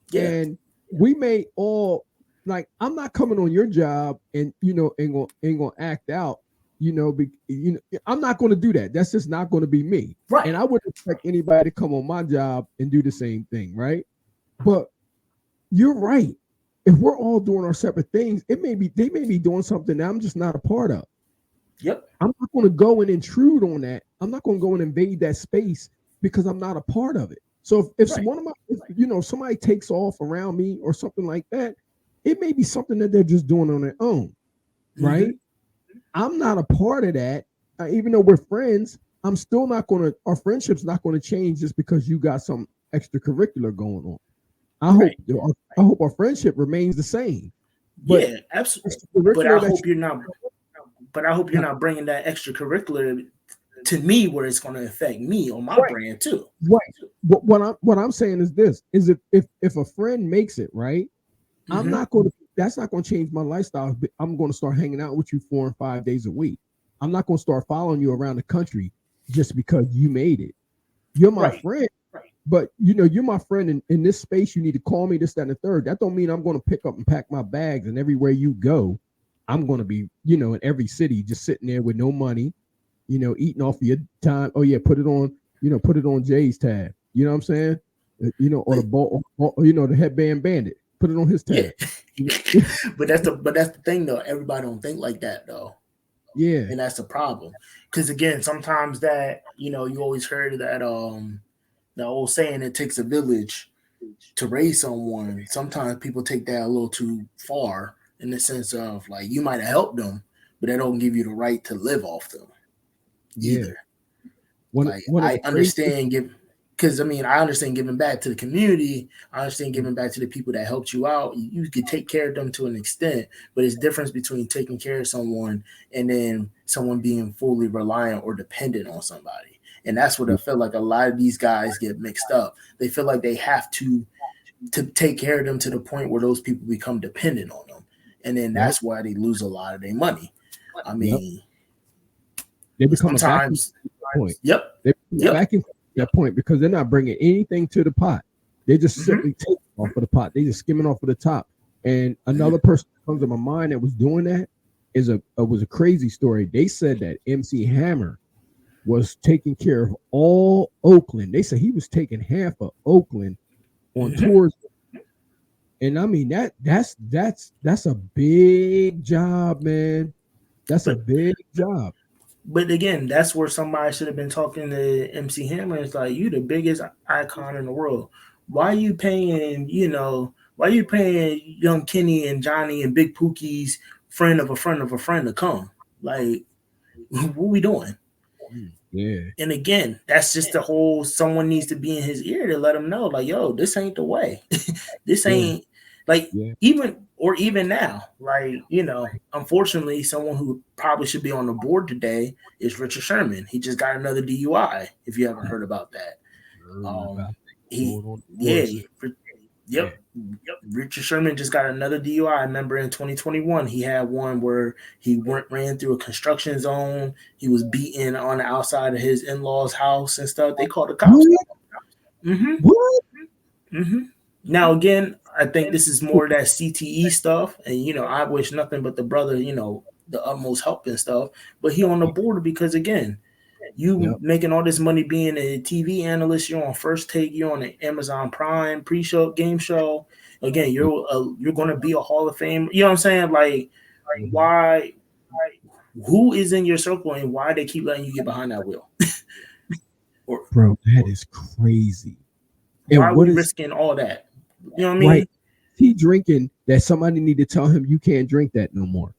Yeah. And we may all like. I'm not coming on your job and ain't gonna act out. I'm not going to do that. That's just not going to be me. Right. And I wouldn't expect anybody to come on my job and do the same thing, right? But you're right. If we're all doing our separate things, they may be doing something that I'm just not a part of. Yep. I'm not going to go and intrude on that. I'm not going to go and invade that space because I'm not a part of it. So if one of my, somebody takes off around me or something like that, it may be something that they're just doing on their own, right? Mm-hmm. I'm not a part of that. Even though we're friends, I'm still not going to, our friendship's not going to change just because you got some extracurricular going on. I hope our friendship remains the same. But yeah, absolutely. But I hope you're not bringing that extracurricular to me where it's going to affect me or my brand too. Right. But what I'm saying is this: is if a friend makes it right, mm-hmm. I'm not going to. That's not going to change my lifestyle. I'm going to start hanging out with you 4 and 5 days a week. I'm not going to start following you around the country just because you made it. You're my friend, but you're my friend in this space. You need to call me this, that, and the third. That don't mean I'm going to pick up and pack my bags and everywhere you go, I'm going to be, in every city, just sitting there with no money, eating off of your time. Oh yeah, put it on Jay's tab. You know what I'm saying? Or the ball, or, the headband bandit. Put it on his tab. Yeah. but that's the thing though. Everybody don't think like that though. Yeah. And that's the problem. Because again, sometimes that, you always heard that the old saying, it takes a village to raise someone. Sometimes people take that a little too far in the sense of like you might have helped them, but they don't give you the right to live off them either. I understand because I understand giving back to the community. I understand giving back to the people that helped you out. You could take care of them to an extent, but it's difference between taking care of someone and then someone being fully reliant or dependent on somebody. And that's what I feel like a lot of these guys get mixed up. They feel like they have to take care of them to the point where those people become dependent on them. And then that's why they lose a lot of their money. I mean, they become sometimes. They become back in that point because they're not bringing anything to the pot. They just simply take off of the pot. They just skimming off of the top. And another person that comes to my mind that was doing that was a crazy story. They said that MC Hammer was taking care of all Oakland. They said he was taking half of Oakland on tours. And I mean that's a big job, man. That's a big job. But again, that's where somebody should have been talking to MC Hammer. It's like, you the biggest icon in the world. Why are you paying, young Kenny and Johnny and Big Pookie's friend of a friend of a friend to come? Like, what we doing? Yeah. And again, that's just the whole, someone needs to be in his ear to let him know, like, yo, this ain't the way. This ain't even now, like, unfortunately, someone who probably should be on the board today is Richard Sherman. He just got another DUI. If you haven't heard about that, Richard Sherman just got another DUI. I remember in 2021, he had one where he ran through a construction zone. He was beaten on the outside of his in-laws' house and stuff. They called the cops. Now, again, I think this is more of that CTE stuff. And, I wish nothing but the brother, the utmost help and stuff. But he on the border because again, you Yep. making all this money being a TV analyst. You're on First Take. You're on the Amazon Prime pre-show game show. Again, you're going to be a Hall of Fame. You know what I'm saying? Like, Mhm. why? Who is in your circle and why they keep letting you get behind that wheel? Or Bro, that is crazy. why And are what we is risking all that? You know what I right? mean? He drinking that somebody need to tell him you can't drink that no more.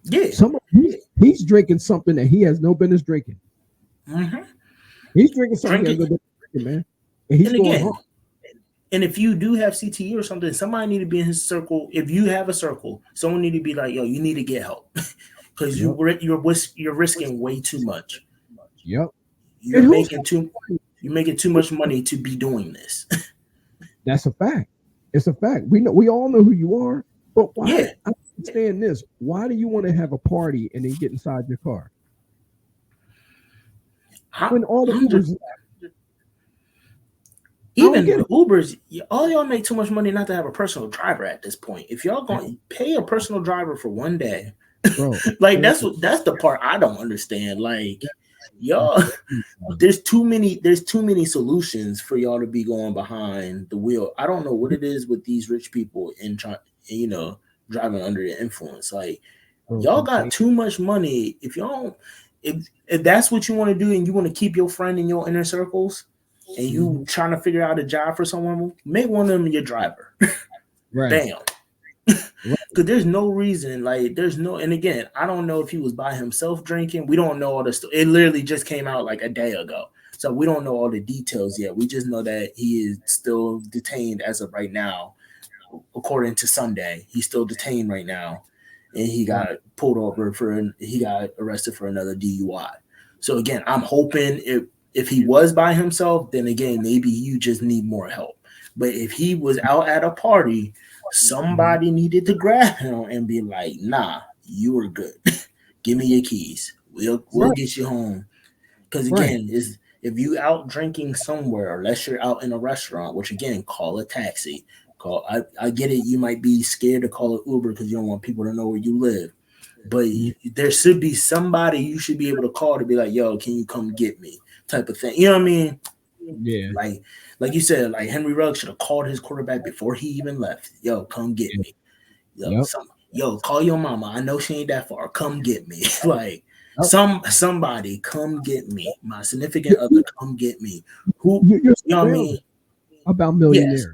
Yeah. He's drinking something that he has no business drinking. Mm-hmm. He's drinking something he Drink has it. no business drinking, man. And he's And going again, hard. and if you do have CTE or something, somebody need to be in his circle. If you have a circle, someone need to be like, yo, you need to get help because Yep. you're risking way too much. Yep. You're And who's making too you're making too much money to be doing this. that's a fact. It's a fact. We all know who you are, but why Yeah. I don't understand this. Why do you want to have a party and then get inside your car? I, When all the I'm just Ubers I don't even get the it. Ubers. All y'all make too much money not to have a personal driver at this point. If y'all Man, going to pay a personal driver for one day, bro, like man, that's the part I don't understand. Like that's y'all, crazy, man. there's too many solutions for y'all to be going behind the wheel. I don't know what it is with these rich people and trying, driving under the influence. Like Bro, y'all I'm got saying too much money. If y'all don't, if that's what you want to do and you want to keep your friend in your inner circles and you mhm, trying to figure out a job for someone, make one of them your driver. right, Bam. right. Because there's no reason, like, there's no, and again, I don't know if he was by himself drinking. We don't know all this. It literally just came out like a day ago. So we don't know all the details yet. We just know that he is still detained as of right now, according to Sunday. He's still detained right now. And he Right. got pulled over he got arrested for another DUI. So again, I'm hoping if he was by himself, then again, maybe you just need more help. But if he was out at a party, Mhm. somebody needed to grab him and be like, nah, you are good. Give me your keys. We'll Right, get you home. Because right. again, is if you out drinking somewhere, unless you're out in a restaurant, which again, call a taxi. I get it. You might be scared to call an Uber because you don't want people to know where you live. But Mhm. there should be somebody you should be able to call to be like, yo, can you come get me? Type of thing. You know what I mean? Yeah, Like like you said, like Henry Ruggs should have called his quarterback before he even left. Yo, come get yeah. me. Yep. Yo, call your mama. I know she ain't that far. Come get me. Like Yep. somebody come get me. My significant You, other, you, come get me. Who you're you know what I mean? surrounded about Yes. millionaires.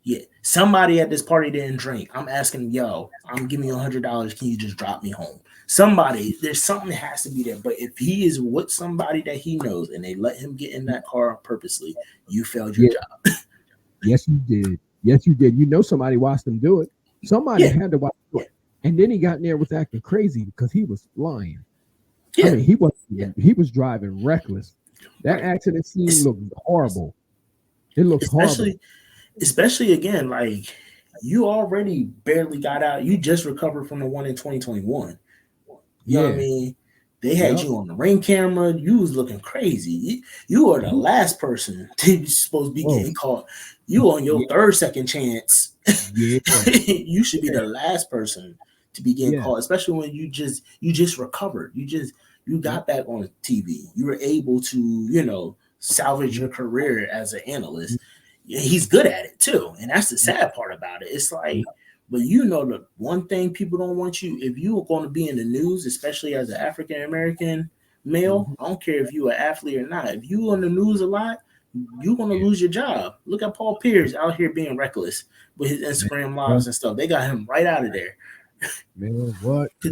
Yeah. Somebody at this party didn't drink. I'm asking, yo, I'm giving you $100. Can you just drop me home? Somebody, there's something that has to be there. But if he is with somebody that he knows and they let him get in that car purposely, you failed your Yeah. job. Yes, you did. Yes, you did. You know somebody watched him do it. Somebody Yeah. had to watch him do it. And then he got in there was acting crazy because he was flying. I Yeah. mean, he was driving reckless. That Right. accident scene It's, looked horrible. It looked horrible. especially again, like you already barely got out. You just recovered from the one in 2021. You know what I Yeah. mean? They had Yep. you on the ring camera. You was looking crazy. You are the last person to be supposed to be Whoa. getting caught. You on your Yeah. third second chance. Yeah. You should be Yeah. the last person to be getting Yeah. caught, especially when you just recovered. You Yep. got back on TV. You were able to, salvage Mhm. your career as an analyst. He's good at it too. And that's the sad part about it. It's like, but the one thing people don't want you, if you are going to be in the news, especially as an African American male, Mhm. I don't care if you're an athlete or not. If you on the news a lot, you're gonna Yeah. lose your job. Look at Paul Pierce out here being reckless with his Man, Instagram what? lives and stuff. They got him right out of there Man, what? because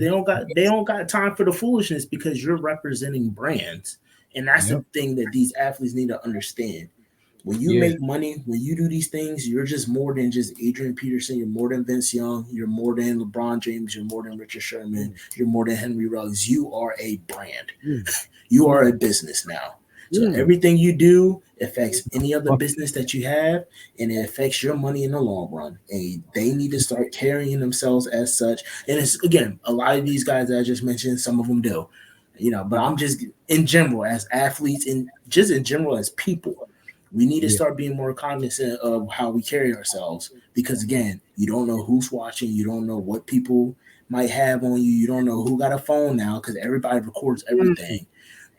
they don't got time for the foolishness because you're representing brands, and that's the Yep. thing that these athletes need to understand. When you Yeah. make money, when you do these things, you're just more than just Adrian Peterson. You're more than Vince Young. You're more than LeBron James. You're more than Richard Sherman. Mm, You're more than Henry Ruggs. You are a brand. mm, You are a mm, business now. So mm. everything you do affects any other Fuck. business that you have, and it affects your money in the long run. And they need to start carrying themselves as such. And it's again, a lot of these guys that I just mentioned, some of them do. But I'm just in general as athletes and just in general as people, we need to Yeah. start being more cognizant of how we carry ourselves because again, you don't know who's watching, you don't know what people might have on you. You don't know who got a phone now because everybody records everything.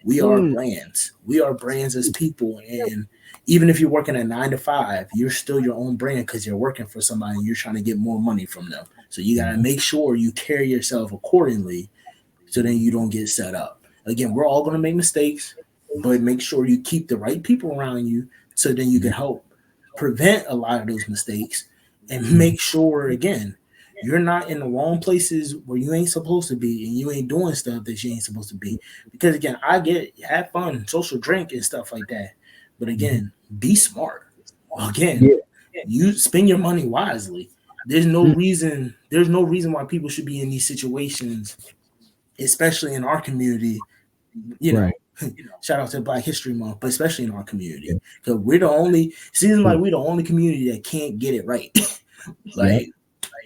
We are brands. We are brands as people. And even if you're working a 9 to 5, you're still your own brand because you're working for somebody and you're trying to get more money from them. So you got to make sure you carry yourself accordingly so then you don't get set up. Again, we're all going to make mistakes, but make sure you keep the right people around you so then you can help prevent a lot of those mistakes and make sure, again, you're not in the wrong places where you ain't supposed to be and you ain't doing stuff that you ain't supposed to be. Because again, I get have fun, social drink and stuff like that. But again, be smart. Again, you spend your money wisely. There's no reason why people should be in these situations, especially in our community. You know, shout out to Black History Month, but especially in our community. Because we're the only seems like we're the only community that can't get it right.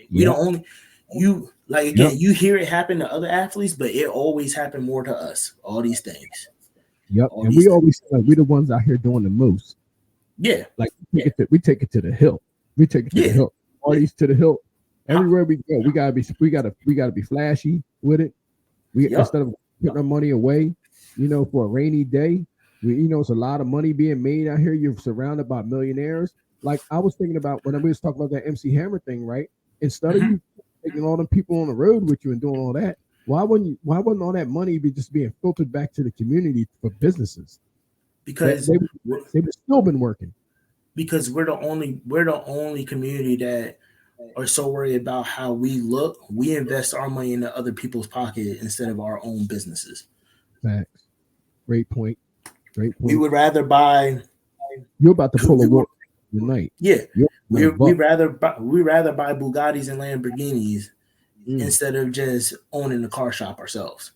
We don't only you like again. You hear it happen to other athletes, but it always happened more to us. All these things. And we always like we're the ones out here doing the most. Like we take it to the hill. We take it to the hill. Parties to the hill. Everywhere we go, we gotta be flashy with it. We instead of putting our money away, for a rainy day. It's a lot of money being made out here. You're surrounded by millionaires. Like I was thinking about when we was talking about that MC Hammer thing, right? Instead of you taking all them people on the road with you and doing all that, why wouldn't all that money be just being filtered back to the community for businesses? Because they've still been working. Because we're the only community that are so worried about how we look. We invest our money into other people's pocket instead of our own businesses. Facts. Great point. We would rather buy. You're about to pull a work tonight. Yeah, we rather buy Bugattis and Lamborghinis instead of just owning the car shop ourselves.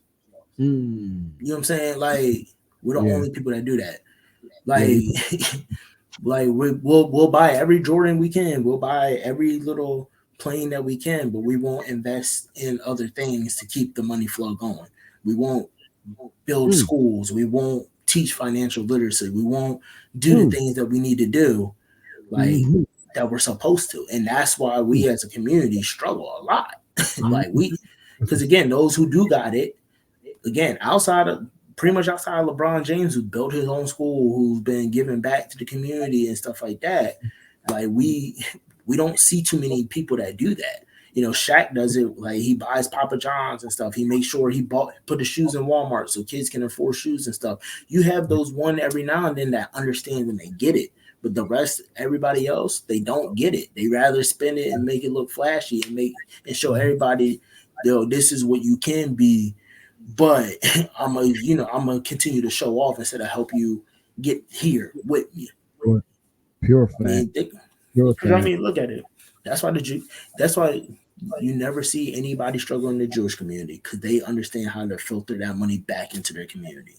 You know what I'm saying? Like we're the only people that do that. Like, like we'll buy every Jordan we can. We'll buy every little plane that we can, but we won't invest in other things to keep the money flow going. We won't build schools. We won't teach financial literacy. We won't do the things that we need to do, like that we're supposed to. And that's why we as a community struggle a lot. Because again, those who do got it, again, pretty much outside of LeBron James, who built his own school, who's been giving back to the community and stuff like that, like we don't see too many people that do that. Shaq does it. Like he buys Papa John's and stuff. He makes sure he put the shoes in Walmart so kids can afford shoes and stuff. You have those one every now and then that understand and they get it. But the rest, everybody else, they don't get it. They rather spend it and make it look flashy and show everybody, this is what you can be. But I'm gonna continue to show off instead of help you get here with me. Pure fact. I mean, look at it. That's why you never see anybody struggle in the Jewish community because they understand how to filter that money back into their community.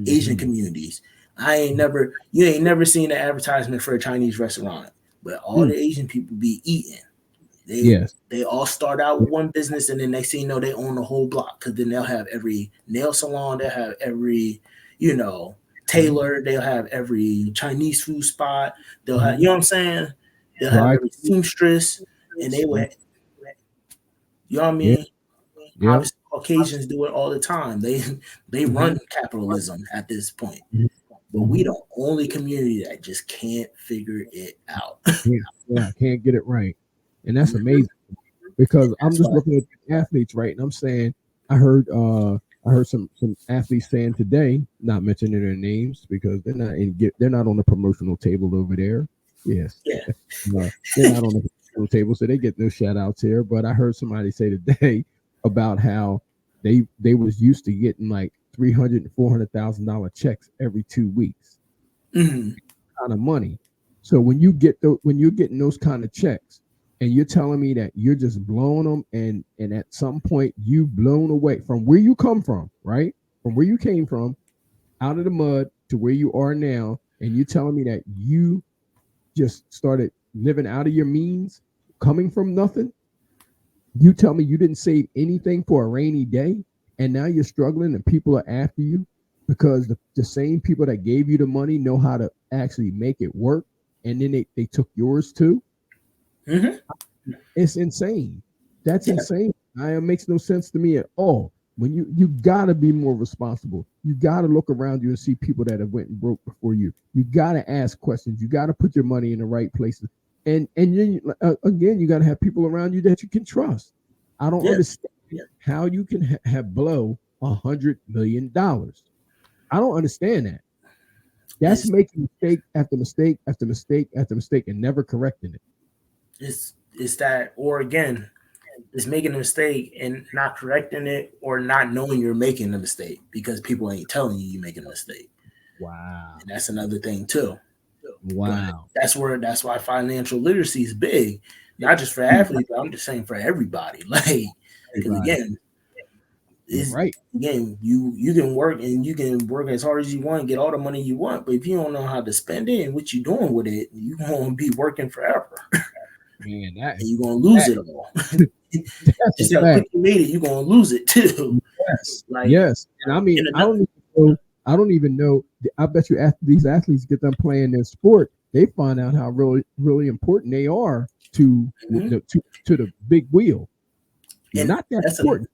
Asian communities. You ain't never seen an advertisement for a Chinese restaurant, but all the Asian people be eating. They all start out with one business, and then next thing you know, they own the whole block because then they'll have every nail salon, they'll have every, tailor, they'll have every Chinese food spot, they'll have, you know what I'm saying? They'll have every seamstress, and they would, you know what I mean? Obviously, Caucasians do it all the time. They run capitalism at this point. But we the only community that just can't figure it out. Can't get it right. And that's amazing because I'm just looking at the athletes, right? And I'm saying, I heard some athletes saying today, not mentioning their names because they're not on the promotional table over there. Yes. They're not on the promotional table, so they get no shout outs here. But I heard somebody say today about how they was used to getting like $300,000 and $400,000 checks every 2 weeks. Kind of money. So when you're getting those kind of checks, and you're telling me that you're just blowing them, and at some point you blown away from where you come from, right? From where you came from, out of the mud to where you are now, and you're telling me that you just started living out of your means, coming from nothing. You tell me you didn't save anything for a rainy day, and now you're struggling, and people are after you because the same people that gave you the money know how to actually make it work, and then they took yours too. It's insane. That's insane. It makes no sense to me at all. When you gotta be more responsible. You gotta look around you and see people that have went and broke before you. You gotta ask questions. You gotta put your money in the right places. And then again, you gotta have people around you that you can trust. I don't Yeah. understand how you can have blow $100 million. I don't understand that. That's It's making mistake after mistake after mistake after mistake and never correcting it. it's that, or again, it's making a mistake and not correcting it, or not knowing you're making a mistake because people ain't telling you you're making a mistake. Wow. And that's another thing too. But Wow. that's why financial literacy is big, not just for athletes, but I'm just saying for everybody. Like, because Everybody. again, You're is right. again, you can work and you can work as hard as you want, get all the money you want, but if you don't know how to spend it and what you're doing with it, you're gonna be working forever Man, that and is you're gonna lose that, it all. that's a Just how quick fact. you made it, you're gonna lose it too. Yes. Like Yes. And I mean, in another, I don't even know. I bet you after these athletes get done playing their sport, they find out how really important they are to Mhm. to the big wheel. You're And not that that's a important.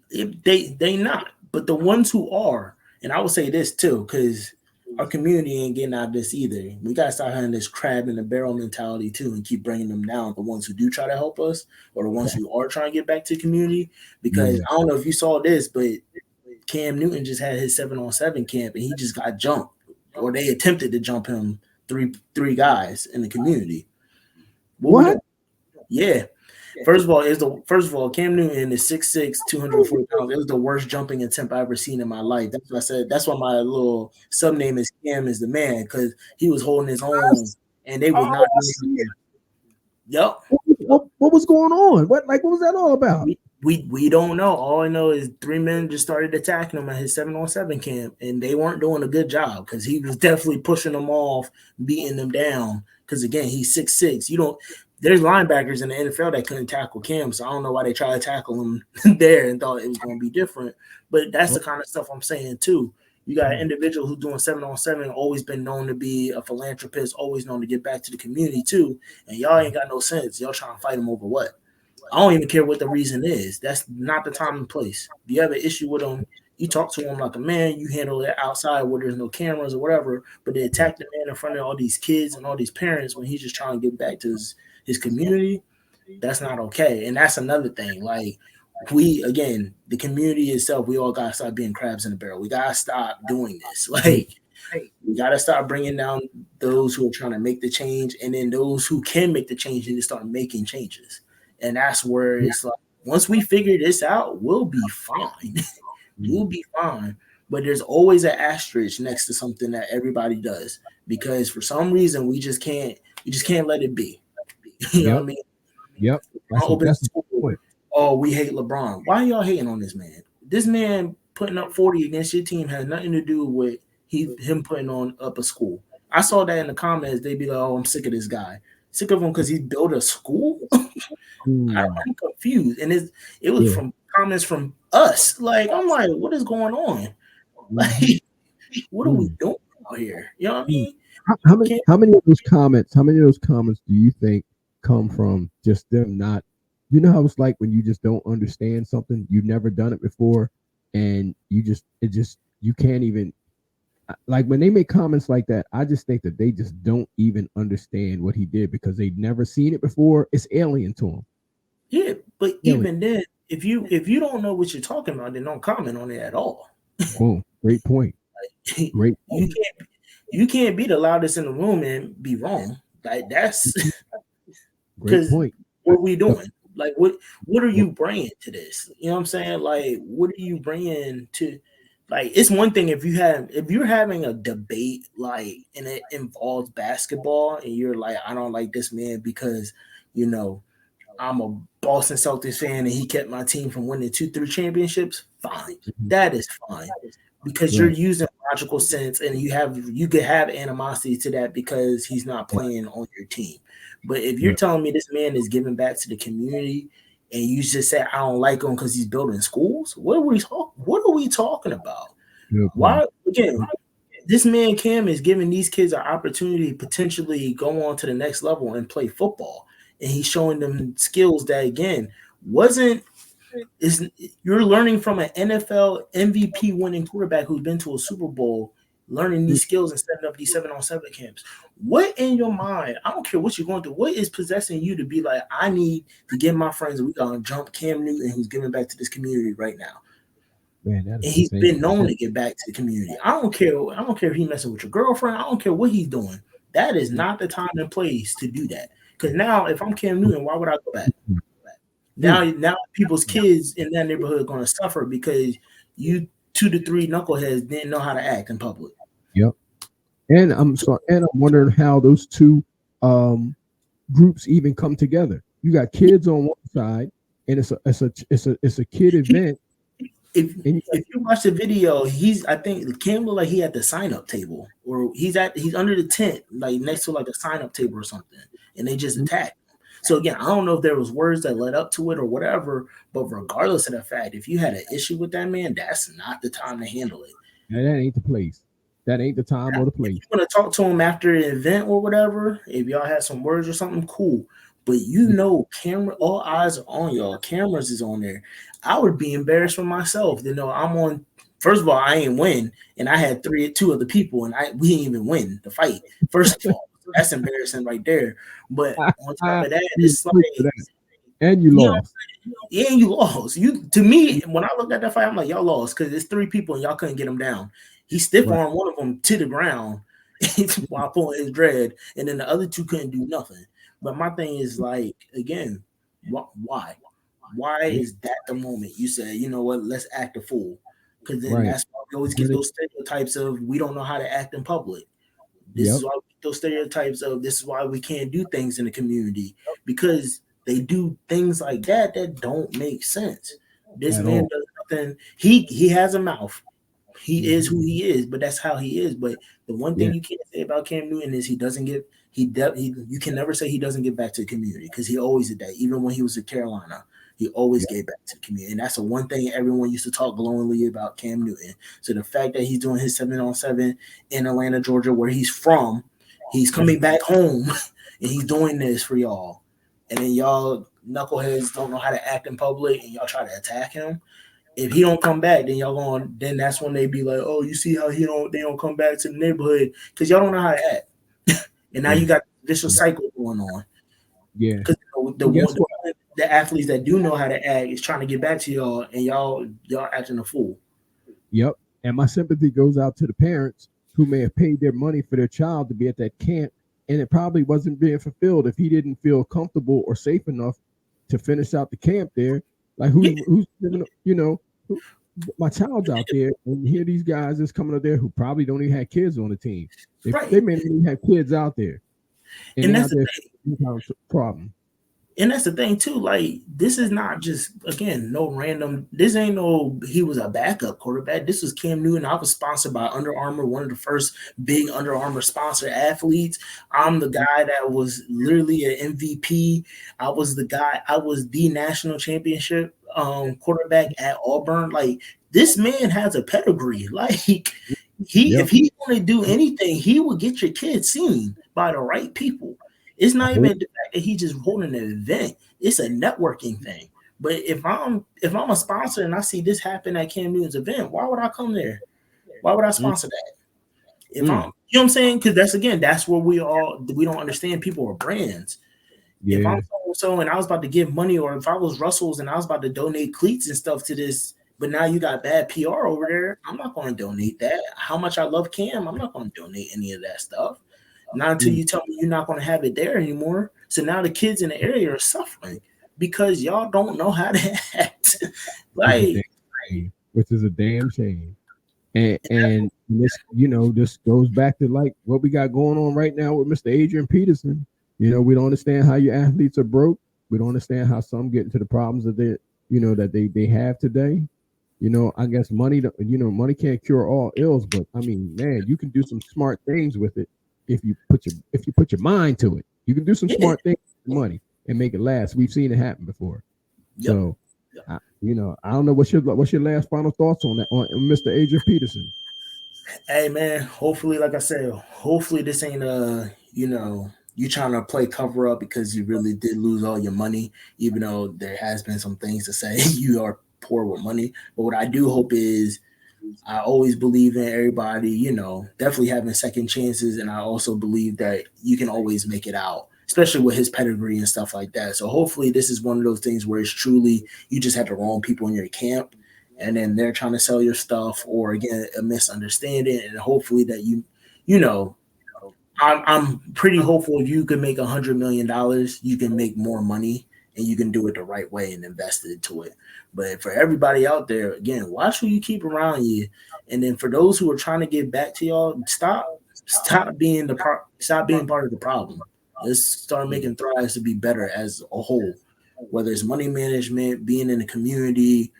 if they not, but the ones who are, and I would say this too, because our community ain't getting out of this either. We gotta start having this crab in the barrel mentality too, and keep bringing them down. The ones who do try to help us, or the ones who are trying to get back to the community. Because Yeah. I don't know if you saw this, but Cam Newton just had his 7-on-7 camp, and he just got jumped, or they attempted to jump him three guys in the community. What we What? doing? Yeah. First of all, Cam Newton is 6'6", 240 pounds. It was the worst jumping attempt I ever seen in my life. That's what I said. That's why my little sub name is Cam is the man, because he was holding his own and they was Oh, not I doing see it. nothing. Yep. What was going on? What was that all about? We don't know. All I know is 3 men just started attacking him at his 7-on-7 camp, and they weren't doing a good job because he was definitely pushing them off, beating them down. Because again, he's 6'6". You don't. There's linebackers in the NFL that couldn't tackle Cam, so I don't know why they tried to tackle him there and thought it was going to be different. But that's the kind of stuff I'm saying too. You got an individual who's doing 7-on-7, always been known to be a philanthropist, always known to get back to the community too, and y'all ain't got no sense. Y'all trying to fight him over what? I don't even care what the reason is. That's not the time and place. If you have an issue with him, you talk to him like a man. You handle it outside where there's no cameras or whatever. But they attack the man in front of all these kids and all these parents when he's just trying to get back to his community. That's not okay. And that's another thing. Like we again, the community itself, we all gotta stop being crabs in a barrel. We gotta stop doing this. Like we gotta start bringing down those who are trying to make the change, and then those who can make the change and start making changes. And that's where it's like once we figure this out, we'll be fine. We'll be fine. But there's always an asterisk next to something that everybody does because for some reason we just can't let it be. You know what I Yep. mean? Yep. I open That's a school. good point. Oh, we hate LeBron. Why are y'all hating on this man? This man putting up 40 against your team has nothing to do with him putting on up a school. I saw that in the comments. They'd be like, "Oh, I'm sick of this guy. Sick of him because he built a school." Hmm. I'm confused, and it was Yeah. from comments from us. Like I'm like, what is going on? Mhm. Like, what are we Mm. doing out here? You know what I Mm. mean? Can't How many of those comments? How many of those comments do you think come from just them not? You know how it's like when you just don't understand something, you've never done it before, and you can't even like when they make comments like that. I just think that they just don't even understand what he did because they've never seen it before. It's alien to them. yeah, but Alien. even then, if you don't know what you're talking about, then don't comment on it at all. Boom. Great point. you Great point. can't be the loudest in the room and be wrong. Like that's Great because point. what are we Uh, doing? Like what are uh, you bringing to this? You know what I'm saying? Like what are you bringing to? Like it's one thing if you're having a debate like and it involves basketball and you're like I don't like this man because you know I'm a Boston Celtics fan and he kept my team from winning 2-3 championships. Fine, that is fine because you're Right. using logical sense and you could have animosity to that because he's not Right. playing on your team. But if you're Right. telling me this man is giving back to the community and you just say I don't like him because he's building schools, what are we talking about? Good point. Why again? This man Cam is giving these kids an opportunity to potentially go on to the next level and play football, and he's showing them skills that again wasn't is you're learning from an NFL MVP winning quarterback who's been to a Super Bowl, learning these skills and setting up these 7-on-7 camps. What in your mind? I don't care what you're going through. What is possessing you to be like, I need to get my friends, and we gonna jump Cam Newton, who's giving back to this community right now. Man, that And is he's insane. been known to get back to the community. I don't care. I don't care if he's messing with your girlfriend. I don't care what he's doing. That is not the time and place to do that. Because now, if I'm Cam Newton, why would I go back? Now people's kids in that neighborhood are going to suffer because you 2 to 3 knuckleheads didn't know how to act in public. Yep. And I'm sorry, and I'm wondering how those two groups even come together. You got kids on one side, and it's a kid event. If you watch the video, I think Cam looked like he at the sign up table, or he's under the tent, like next to like a sign up table or something, and they just attacked. So again, I don't know if there was words that led up to it or whatever, but regardless of the fact, if you had an issue with that man, that's not the time to handle it. And that ain't the place. That ain't the time or the place. If you want to talk to him after an event or whatever, if y'all had some words or something, cool. But all eyes are on y'all. Cameras is on there. I would be embarrassed for myself to know I'm on. First of all, I ain't win, and I had 2 other people, and we didn't even win the fight. First of all, that's embarrassing right there. But on top of that, it's like, and you lost. Yeah, you lost. To me, when I looked at that fight, I'm like, y'all lost because it's 3 people and y'all couldn't get them down. He stiff armed one of them to the ground while pulling his dread, and then the other 2 couldn't do nothing. But my thing is like, again, why? Why is that the moment you say, you know what, let's act a fool? Because then that's why we always get those stereotypes of we don't know how to act in public. This is why we get those stereotypes of this is why we can't do things in the community, because they do things like that don't make sense. This man does nothing. He has a mouth. He is who he is, but that's how he is. But the one thing you can't say about Cam Newton is you can never say he doesn't give back to the community, because he always did that. Even when he was at Carolina, he always gave back to the community. And that's the one thing everyone used to talk glowingly about Cam Newton. So the fact that he's doing his 7-on-7 in Atlanta, Georgia, where he's from, he's coming back home and he's doing this for y'all. And then y'all knuckleheads don't know how to act in public and y'all try to attack him. If he don't come back, then that's when they be like, oh, you see how they don't come back to the neighborhood because y'all don't know how to act. And now you got this cycle going on. Yeah. Because the athletes that do know how to act is trying to get back to y'all, and y'all acting a fool. Yep. And my sympathy goes out to the parents who may have paid their money for their child to be at that camp, and it probably wasn't being fulfilled if he didn't feel comfortable or safe enough to finish out the camp there. Like who's my child's out there, and here these guys is coming up there who probably don't even have kids on the team. They may not even have kids out there, and that's the problem. And that's the thing too. Like, this is not just, again, no random. This ain't no. He was a backup quarterback. This was Cam Newton. I was sponsored by Under Armour, one of the first big Under Armour sponsored athletes. I'm the guy that was literally an MVP. I was the national championship quarterback at Auburn. Like, this man has a pedigree. Like, if he want to do anything, he will get your kid seen by the right people. It's not even the fact that he's just holding an event. It's a networking thing. But if I'm a sponsor and I see this happen at Cam Newton's event, why would I come there? Why would I sponsor that? You know what I'm saying? Because that's where we don't understand people are brands. Yeah. If I'm so and I was about to give money, or if I was Russell's and I was about to donate cleats and stuff to this, but now you got bad PR over there, I'm not going to donate that. How much I love Cam, I'm not going to donate any of that stuff. Not until you tell me you're not going to have it there anymore. So now the kids in the area are suffering because y'all don't know how to act. Which is a damn shame. And this, this goes back to like what we got going on right now with Mr. Adrian Peterson. We don't understand how your athletes are broke. We don't understand how some get into the problems that they have today. I guess money can't cure all ills, but I mean, man, you can do some smart things with it. If you put your mind to it, you can do some smart things with money and make it last. We've seen it happen before. Yep. So, I don't know what's your last final thoughts on that, on Mr. Adrian Peterson. Hey man, hopefully, like I said, hopefully this ain't you trying to play cover up because you really did lose all your money, even though there has been some things to say you are poor with money. But what I do hope is I always believe in everybody, definitely having second chances. And I also believe that you can always make it out, especially with his pedigree and stuff like that. So hopefully this is one of those things where it's truly you just had the wrong people in your camp and then they're trying to sell your stuff or again, a misunderstanding. And hopefully that you know, I'm pretty hopeful if you can make $100 million, you can make more money and you can do it the right way and invest into it. But for everybody out there, again, watch who you keep around you. And then for those who are trying to get back to y'all, stop being stop being part of the problem. Let's start making Thrives to be better as a whole. Whether it's money management, being in the community,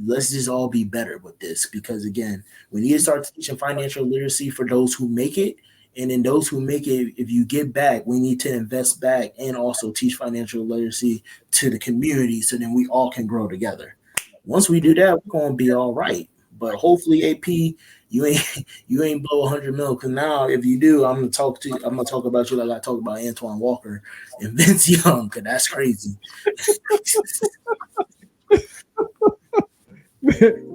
let's just all be better with this. Because again, we need to start teaching financial literacy for those who make it. And then those who make it, if you give back, we need to invest back and also teach financial literacy to the community so then we all can grow together. Once we do that, we're gonna be all right. But hopefully, AP, you ain't you ain't blow 100 mil. Cause now if you do, I'm gonna talk about you like I talk about Antoine Walker and Vince Young, cause that's crazy.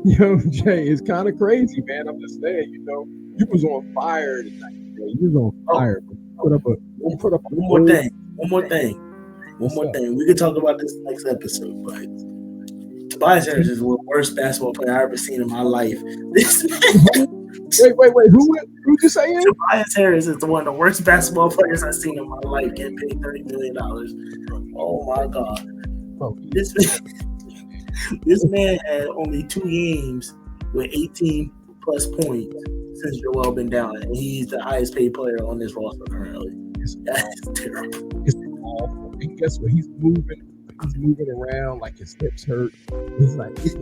Yo, Jay, it's kind of crazy, man. I'm just saying, you was on fire tonight. Man. You was on fire. Put up One more thing. We could talk about this next episode, but Tobias Harris is the worst basketball player I've ever seen in my life. Wait. Who you saying? Tobias Harris is one of the worst basketball players I've seen in my life, getting paid $30 million. Oh my God. Bro, this man had only 2 games with 18 plus points since Joel been down, and he's the highest paid player on this roster currently. That's terrible. It's awful. And guess what? He's moving around like his hips hurt. He's like, it's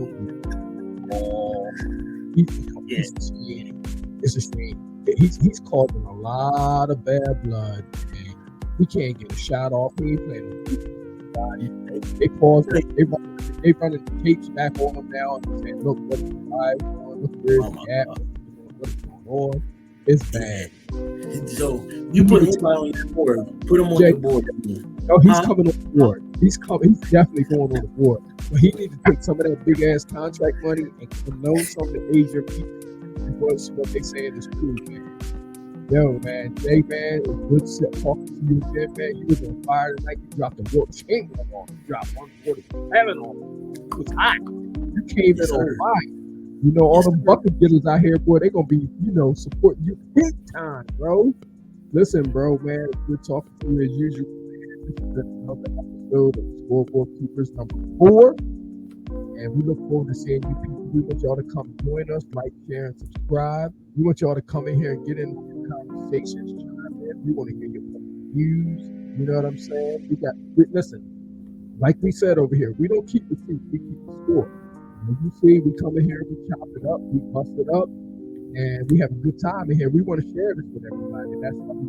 a shame. He's causing a lot of bad blood. And he can't get a shot off. He ain't playing. They pause. They running the tapes back on him now and saying, "Look, what's the vibe going? Look where's the at? What's going on? It's bad." So you put anybody on your board. Put him on your board. No, he's coming on the board. He's definitely going on the board. But he needs to take some of that big ass contract money and know some of the Asian people what they saying is true, man. Yo, man, Jay, man, it was good talking to you again, man. You was on fire tonight. You dropped the world champion on him. You dropped 147 on him. It was hot. You came in on fire. All them bucket getters out here, boy, they gonna be, supporting you big time, bro. Listen, bro, man, we're talking to you as usual. This is another episode of Scoreboard Keepers number 4. And we look forward to seeing you people. We want y'all to come join us, like, share, and subscribe. We want y'all to come in here and get in the conversations. We want to hear your views. You know what I'm saying? Listen, like we said over here, we don't keep the seat, we keep the score. As you see, we come in here, we chop it up, we bust it up, and we have a good time in here. We want to share this with everybody. And that's why we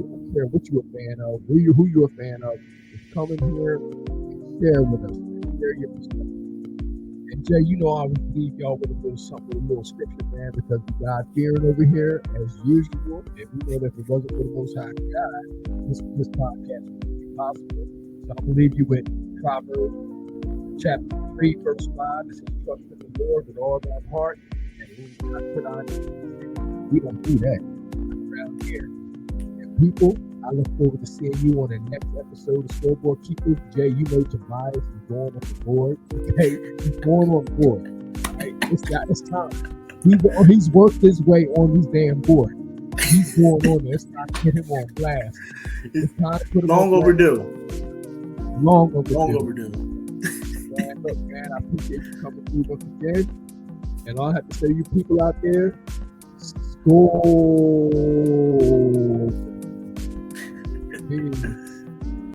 don't care what you're a fan of, who you're a fan of. Just come in here and share with us. Share your perspective. And Jay, I always leave y'all with a little scripture, man, because we got fearing over here as usual. And we know that if it wasn't for the Most High God, this podcast wouldn't be possible. So I believe you with Proverbs chapter 3, verse 5. It says, "Trust in the Lord with all thy heart, and lean not on thy own." We don't do that around here. And people, I look forward to seeing you on the next episode of Scoreboard Keepers. Jay, Tobias is going on the board. Okay, he's going on the board. Right? It's time. He's worked his way on this damn board. He's going on there. It's time to put him on blast. It's time to put him Long on overdue. Blast. Long overdue. Man, look, man, I appreciate you coming through once again. And all I have to say to you people out there, score.